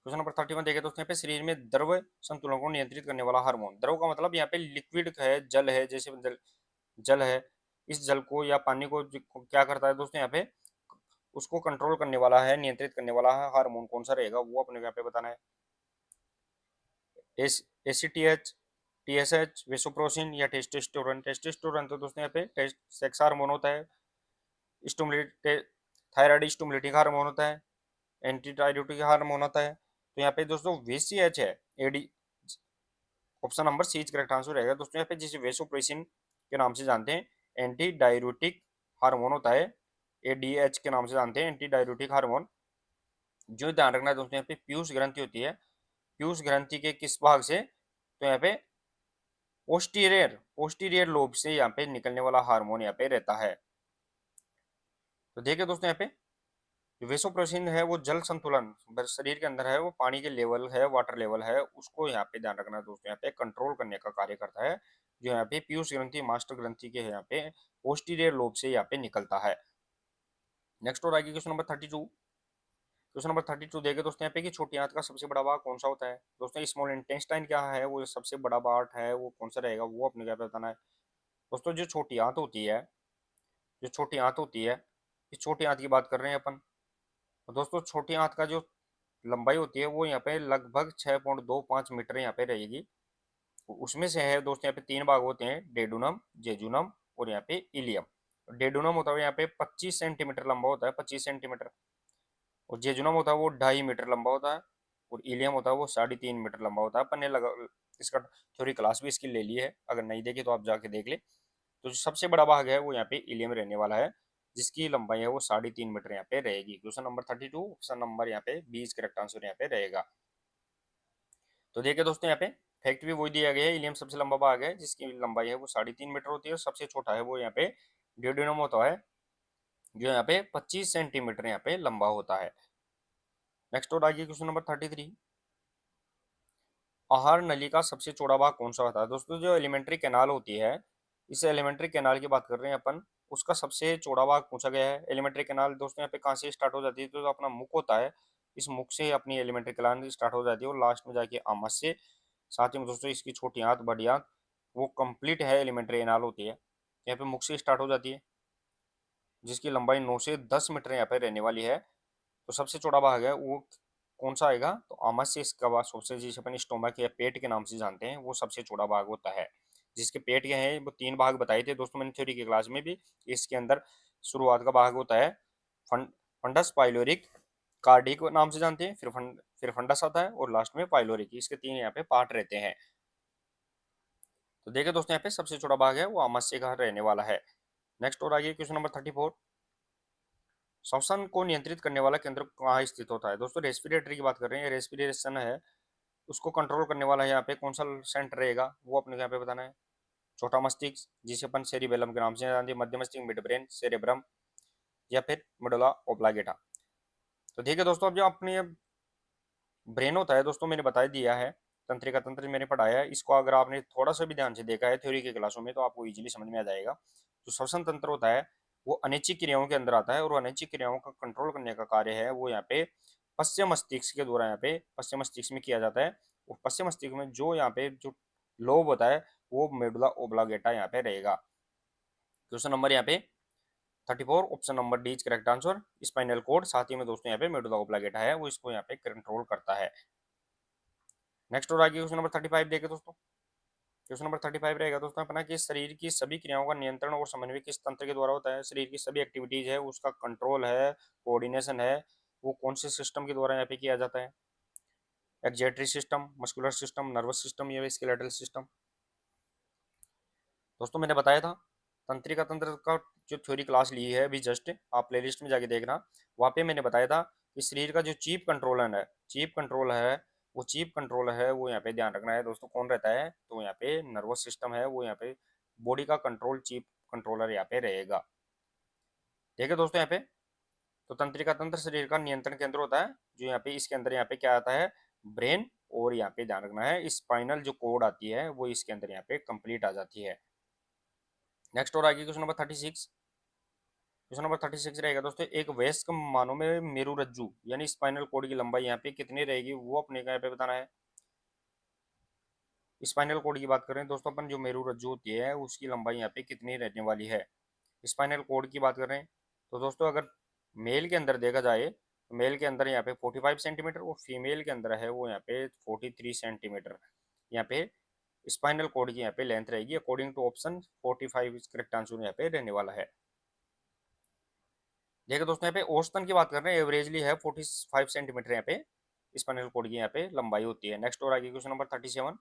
[SPEAKER 1] क्वेश्चन नंबर 31 देखें दोस्तों, यहाँ पे शरीर में द्रव संतुलन को नियंत्रित करने वाला हार्मोन, द्रव का मतलब यहाँ पे लिक्विड है, जल है, जैसे जल है, इस जल को या पानी को क्या करता है दोस्तों, यहाँ पे उसको कंट्रोल करने वाला है, नियंत्रित करने वाला है हार्मोन कौन सा रहेगा, वो अपने यहाँ पे बताना है। एसीटीएच, टीएसएच, वेसोप्रोसिन या टेस्टोस्टेरोन। टेस्टोस्टेरोन तो दोस्तों यहाँ पे सेक्स हार्मोन होता है। स्टिमुलेट थायराइड स्टिमुलेटिंग हार्मोन होता है, एंटी थायराइडिक हार्मोन होता है। तो यहाँ पे दोस्तों VCH है, AD, option number C correct answer रहेगा दोस्तों। यहाँ पे जिसे वेसोप्रेसिन के नाम से जानते हैं, एंटी डाययूरेटिक हार्मोन होता है, ADH के नाम से जानते हैं, एंटी डाययूरेटिक हार्मोन। जो ध्यान रखना है दोस्तों, यहाँ पे पीयूष ग्रंथि होती है, पीयूष ग्रंथि के किस भाग से, तो यहाँ पे पोस्टीरियर लोब से यहाँ पे निकलने वाला हार्मोन यहाँ पे रहता है। तो देखिए दोस्तों, यहाँ पे जो वेसोप्रेसिन है वो जल संतुलन शरीर के अंदर है, वो पानी के लेवल है, वाटर लेवल है, उसको यहाँ पे ध्यान रखना है दोस्तों, यहाँ पे कंट्रोल करने का कार्य करता है। जो यहाँ पे पीयूष ग्रंथि मास्टर ग्रंथि के यहाँ पे पोस्टीरियर लोब से यहाँ पे निकलता है। नेक्स्ट और आगे क्वेश्चन नंबर 32। क्वेश्चन नंबर 32 देखे दोस्तों, यहाँ पे कि छोटी आंत का सबसे बड़ा भाग कौन सा होता है। दोस्तों स्मॉल इंटेस्टाइन क्या है, वो सबसे बड़ा पार्ट है, वो कौन सा रहेगा, वो अपने क्या बताना है। दोस्तों जो छोटी आंत होती है, जो छोटी आंत होती है, इस छोटी आंत की बात कर रहे हैं अपन। तो दोस्तों छोटी आंत का जो लंबाई होती है वो यहाँ पे लगभग 6.25 मीटर यहाँ पे रहेगी। उसमें से है दोस्तों यहाँ पे तीन भाग होते हैं, डेडुनम, जेजुनम और यहाँ पे इलियम। डेडुनम होता है यहाँ पे 25 सेंटीमीटर लंबा होता है, 25 सेंटीमीटर। और जेजुनम होता है वो 2.5 मीटर लंबा होता है। और इलियम होता है वो 3.5 मीटर लंबा होता है। अपन ने लगा इसका थ्योरी क्लास भी इसकी ले ली है, अगर नहीं देखी तो आप जाके देख ले। तो जो सबसे बड़ा भाग है वो यहाँ पे इलियम रहने वाला है, जिसकी लंबाई है वो 3.5 मीटर यहाँ पे रहेगी। क्वेश्चन नंबर 32, ऑप्शन नंबर यहाँ पे 20 करेक्ट आंसर यहाँ पे रहेगा। तो देखिए दोस्तों, यहाँ पे फैक्ट भी वही दिया गया है, इलियम सबसे लंबा भाग है जिसकी लंबाई है वो 3.5 मीटर होती है, और सबसे छोटा है वो यहाँ पे ड्यूडेनम होता है, जो यहाँ पे 25 सेंटीमीटर यहाँ पे लंबा होता है। नेक्स्ट और आगे क्वेश्चन नंबर 33। आहार नली का सबसे चौड़ा भाग कौन सा होता है। दोस्तों जो एलिमेंट्री कैनाल होती है, इस एलिमेंट्री कैनाल की बात कर रहे हैं अपन, उसका सबसे चौड़ा भाग पूछा गया है। एलिमेंट्री कैनाल दोस्तों यहाँ पे कहाँ से स्टार्ट हो जाती है, तो जो अपना मुख होता है, इस मुख से अपनी एलिमेंट्री कैनाल स्टार्ट हो जाती है और लास्ट में जाके आमस से। साथ ही में दोस्तों इसकी छोटी आंत, बड़ी आंत, वो कंप्लीट है एलिमेंट्री कैनाल होती है, यहाँ पे मुख से स्टार्ट हो जाती है, जिसकी लंबाई 9 से 10 मीटर यहाँ पे रहने वाली है। तो सबसे चौड़ा भाग है वो कौन सा आएगा, तो आमाशय इसका भाग सबसे, जिसे अपन स्टोमक या पेट के नाम से जानते हैं, वो सबसे चौड़ा भाग होता है। जिसके पेट के हैं वो तीन भाग बताए थे दोस्तों मैंने थ्योरी की क्लास में भी। इसके अंदर शुरुआत का भाग होता है फंडस पाइलोरिक, कार्डिक नाम से जानते हैं, फिर फंडस आता है और लास्ट में पाइलोरिक। इसके तीन यहाँ पे पार्ट रहते हैं। तो देखिए दोस्तों, यहाँ पे सबसे छोटा भाग है वो आमाशय का रहने वाला है। नेक्स्ट और आगे क्वेश्चन नंबर 34। श्वसन को नियंत्रित करने वाला केंद्र कहाँ स्थित होता है। दोस्तों रेस्पिरेटरी की बात कर रहे हैं, रेस्पिरेशन है, उसको कंट्रोल करने वाला यहाँ पे कौन सा सेंटर रहेगा, वो अपने यहाँ पे बताना है। छोटा मस्तिष्क, जिसे अपन सेरिबेलम के नाम से जानते हैं, मध्य मस्तिष्क, मिड ब्रेन, सेरेब्रम, या फिर मेडुला ओब्लांगेटा। तो देखिए दोस्तों, अब जो अपने ब्रेन होता है दोस्तों, मैंने बता दिया है, तंत्रिका तंत्र मैंने पढ़ाया है, इसको अगर आपने थोड़ा सा भी ध्यान से देखा है थ्योरी की क्लासों में तो आपको इजीली समझ में आ जाएगा। जो श्वसन तंत्र होता है वो अनैच्छिक क्रियाओं के अंदर आता है, और अनैच्छिक क्रियाओं का कंट्रोल करने का कार्य है वो यहाँ पे पश्चिम मस्तिष्क के द्वारा यहाँ पे पश्चिम मस्तिष्क में किया जाता है। और पश्चिम मस्तिष्क में जो यहाँ पे जो लोब होता है वो मेडुला ओब्लांगेटा यहाँ पे रहेगा। क्वेश्चन नंबर यहाँ पे 34, option number D is correct answer. Spinal cord, साथ ही में दोस्तों यहाँ पे मेडुला ओब्लांगेटा है, वो इसको यहाँ पे कंट्रोल करता है। नेक्स्ट और आगे क्वेश्चन नंबर 35 देखे दोस्तों। क्वेश्चन नंबर 35 रहेगा दोस्तों अपना कि शरीर की सभी क्रियाओं का नियंत्रण और समन्वय किस तंत्र के द्वारा होता है। शरीर की सभी एक्टिविटीज है उसका कंट्रोल है, कोऑर्डिनेशन है, वो कौन से सिस्टम के द्वारा यहाँ पे किया जाता है। Excretory system, muscular system, nervous system या स्केलेटल सिस्टम। दोस्तों मैंने बताया था तंत्रिका तंत्र का जो थ्योरी क्लास ली है अभी जस्ट, आप प्लेलिस्ट में जाके देखना, वहाँ पे मैंने बताया था कि शरीर का जो चीफ कंट्रोलर है, चीफ कंट्रोलर है वो यहाँ पे ध्यान रखना है दोस्तों, कौन रहता है, तो यहाँ पे नर्वस सिस्टम है, वो यहाँ पे बॉडी का कंट्रोल चीफ कंट्रोलर यहाँ पे रहेगा। देखिए दोस्तों यहाँ पे, तो तंत्रिका तंत्र शरीर का नियंत्रण केंद्र होता है, जो यहाँ पे इसके अंदर यहाँ पे क्या आता है, ब्रेन, और यहाँ पे ध्यान रखना है स्पाइनल जो कोड आती है वो इसके अंदर यहाँ पे कंप्लीट आ जाती है। नेक्स्ट और आगे क्वेश्चन नंबर 36। क्वेश्चन नंबर 36 रहेगा दोस्तों, एक वयस्क मानव में मेरुरज्जु यानी स्पाइनल कोड की लंबाई यहाँ पे कितनी रहेगी, वो अपने को यहाँ पे बताना है। स्पाइनल कोड की बात करें दोस्तों अपन, जो मेरुरज्जु होती है उसकी लंबाई यहाँ पे कितनी रहने वाली है। स्पाइनल कोड की बात करें तो दोस्तों अगर मेल के अंदर देखा जाए तो मेल के अंदर यहाँ पे 45 सेंटीमीटर, और फीमेल के अंदर है वो यहाँ पे 43 सेंटीमीटर यहाँ पे स्पाइनल कोड की यहाँ पे लेंथ रहेगी। According to option 45 correct answer यहाँ पे रहने वाला है। देखिए दोस्तों, यहाँ पे औसतन की बात कर रहे हैं, एवरेजली है 45 सेंटीमीटर यहाँ पे स्पाइनल कॉर्ड की यहाँ पे लंबाई होती है। नेक्स्ट और आगे क्वेश्चन नंबर 37,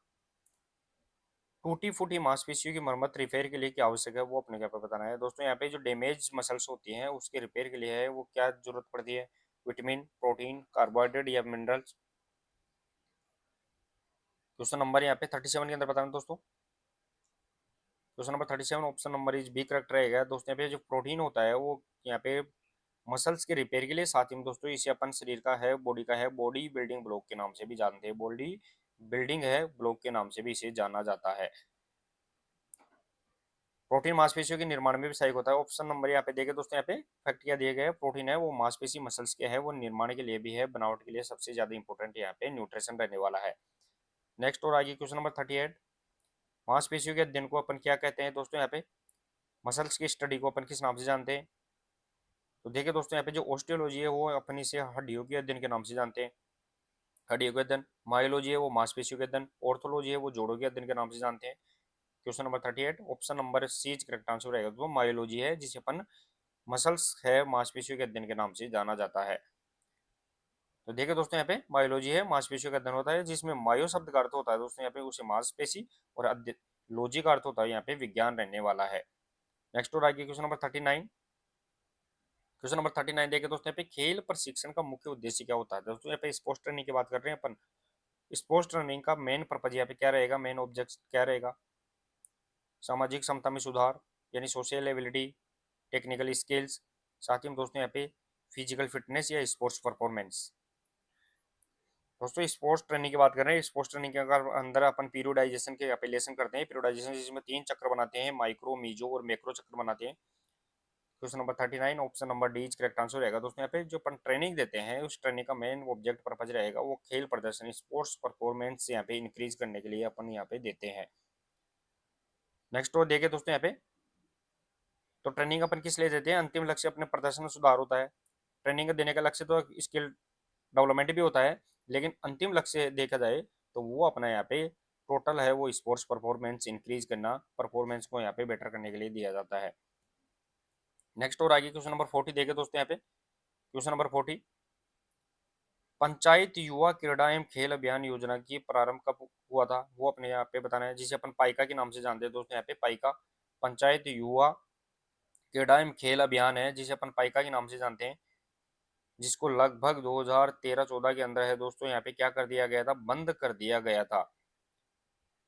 [SPEAKER 1] टूटी फूटी मांसपेशियों की मरम्मत रिपेयर के लिए क्या आवश्यक है, वो अपने यहाँ पे बताना है। दोस्तों यहाँ पे जो डैमेज मसल्स होती हैं उसके रिपेयर के लिए है वो क्या जरूरत पड़ती है, विटामिन, प्रोटीन, कार्बोहाइड्रेट या मिनरल्स। क्वेश्चन नंबर यहाँ पे 37 के अंदर बताना दोस्तों। Question number 37 option number is B correct रहेगा। दोस्तों यहाँ पे जो प्रोटीन होता है वो यहाँ पे मसल्स के रिपेयर के लिए, साथ ही में दोस्तों इसे अपन शरीर का है, बॉडी का है, बॉडी बिल्डिंग ब्लॉक के नाम से भी जानते हैं, बॉडी बिल्डिंग है ब्लॉक के नाम से भी इसे जाना जाता है। प्रोटीन मांसपेशियों के निर्माण में भी सहायक होता है। ऑप्शन नंबर यहाँ पे देखे दोस्तों, यहाँ पे फैक्ट क्या दिए गए हैं, प्रोटीन है वो मांसपेशी मसल्स के है वो निर्माण के लिए भी है, बनावट के लिए सबसे ज्यादा इंपॉर्टेंट यहाँ पे न्यूट्रिशन रहने वाला है। नेक्स्ट और आगे क्वेश्चन नंबर 38, मांसपेशियों के अध्ययन को अपन क्या कहते हैं दोस्तों, यहाँ पे मसल्स की स्टडी को अपन किस नाम से जानते हैं। तो देखिए दोस्तों, यहाँ पे जो ऑस्टियोलॉजी है वो अपन इसे हड्डियों के अध्ययन के नाम से जानते हैं, हड्डियों के अध्ययन। मायोलॉजी है वो मांसपेशियों के अध्ययन। ऑर्थोलॉजी है वो जोड़ों के अध्ययन के नाम से जानते हैं। Question number 38 option number C correct answer रहेगा। तो मायोलॉजी है जिसे अपन मसल्स है मांसपेशियों के अध्ययन के नाम से जाना जाता है। तो देखिए दोस्तों, यहाँ पे मायोलॉजी है मांसपेशियों का अध्ययन होता है, जिसमें मायो शब्द का अर्थ होता है दोस्तों यहाँ पे उसे मांसपेशी, और लॉजी का अर्थ होता है यहाँ पे विज्ञान रहने वाला है। नेक्स्ट और आगे क्वेश्चन नंबर 39। क्वेश्चन नंबर 39 देखिए दोस्तों, यहाँ पे खेल प्रशिक्षण का मुख्य उद्देश्य क्या होता है। दोस्तों यहाँ पे स्पोर्ट्स ट्रेनिंग की बात कर रहे हैं अपन। स्पोर्ट्स ट्रेनिंग का मेन पर्पज यहाँ पे क्या रहेगा, मेन ऑब्जेक्ट क्या रहेगा, सामाजिक क्षमता में सुधार यानी सोशल एबिलिटी, टेक्निकल स्किल्स, साथ ही में दोस्तों यहाँ पे फिजिकल फिटनेस या स्पोर्ट्स परफॉर्मेंस। दोस्तों स्पोर्ट्स ट्रेनिंग की बात कर रहे हैं। स्पोर्ट्स ट्रेनिंग के अगर अंदर अपन पीरियोडाइजेशन के एप्लीकेशन करते हैं, पीरियोडाइजेशन जिसमें 3 चक्र बनाते हैं, माइक्रो, मीजो और मैक्रो चक्र बनाते हैं। Question number 39 option number D correct answer रहेगा। दोस्तों यहाँ पे जो अपन ट्रेनिंग देते हैं उस ट्रेनिंग का मेन ऑब्जेक्ट पर्पज रहेगा वो खेल प्रदर्शन, स्पोर्ट्स परफॉर्मेंस यहाँ पे इंक्रीज करने के लिए अपन यहाँ पे देते हैं। नेक्स्ट और देखिए दोस्तों, यहाँ पे तो ट्रेनिंग अपन किस लिए देते हैं, अंतिम लक्ष्य अपने प्रदर्शन में सुधार होता है। ट्रेनिंग देने का लक्ष्य तो स्किल डेवलपमेंट भी होता है, लेकिन अंतिम लक्ष्य देखा जाए तो वो अपना यहाँ पे टोटल है वो स्पोर्ट्स परफॉर्मेंस इंक्रीज करना, परफॉर्मेंस को यहाँ पे बेटर करने के लिए दिया जाता है। नेक्स्ट और आगे क्वेश्चन नंबर 40 देखे दोस्तों, यहाँ पे क्वेश्चन नंबर 40, पंचायत युवा क्रीड़ा एवं खेल अभियान योजना की प्रारंभ कब हुआ था, वो अपने यहाँ पे बताना है, जिसे अपन पाइका के नाम से जानते हैं। दोस्तों यहाँ पे पाइका पंचायत युवा क्रीड़ा एवं खेल अभियान है जिसे अपन पाइका के नाम से जानते हैं, जिसको लगभग 2013-14 के अंदर है दोस्तों यहाँ पे क्या कर दिया गया था, बंद कर दिया गया था।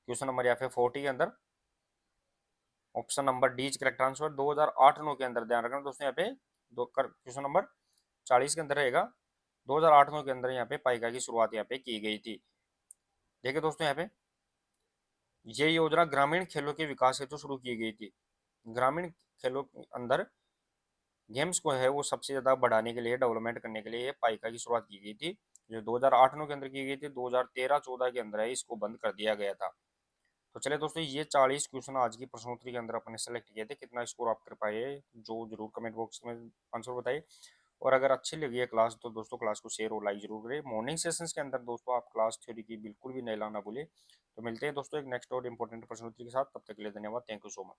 [SPEAKER 1] क्वेश्चन नंबर यहाँ पे 40 के अंदर option number D correct answer 2008-9 के अंदर, ध्यान रखना दोस्तों यहाँ पे दो कर क्वेश्चन नंबर 40 के अंदर रहेगा 2008-9 के अंदर यहाँ पे पाइका की शुरुआत यहाँ पे की गई थी। देखिए दोस्तों यहाँ पे ये योजना ग्रामीण खेलों के विकास हेतु शुरू की गई थी। ग्रामीण खेलों के अंदर गेम्स को है वो सबसे ज़्यादा बढ़ाने के लिए, डेवलपमेंट करने के लिए ये पाइका की शुरुआत की गई थी, जो 2008-9 के अंदर की गई थी। 2013-14 के अंदर है इसको बंद कर दिया गया था। तो चलिए दोस्तों, ये 40 क्वेश्चन आज की प्रश्नोत्तरी के अंदर अपने सेलेक्ट किए थे। कितना स्कोर आप कर पाए जो जरूर कमेंट बॉक्स में आंसर बताइए। और अगर अच्छी लगी है क्लास तो दोस्तों क्लास को शेयर और लाइक जरूर करें। मॉर्निंग सेशंस के अंदर दोस्तों आप क्लास थ्योरी की बिल्कुल भी नहीं लाना भूलिए। तो मिलते हैं दोस्तों एक नेक्स्ट और इंपॉर्टेंट प्रश्नोत्तरी के साथ, तब तक के लिए धन्यवाद, थैंक यू सो मच।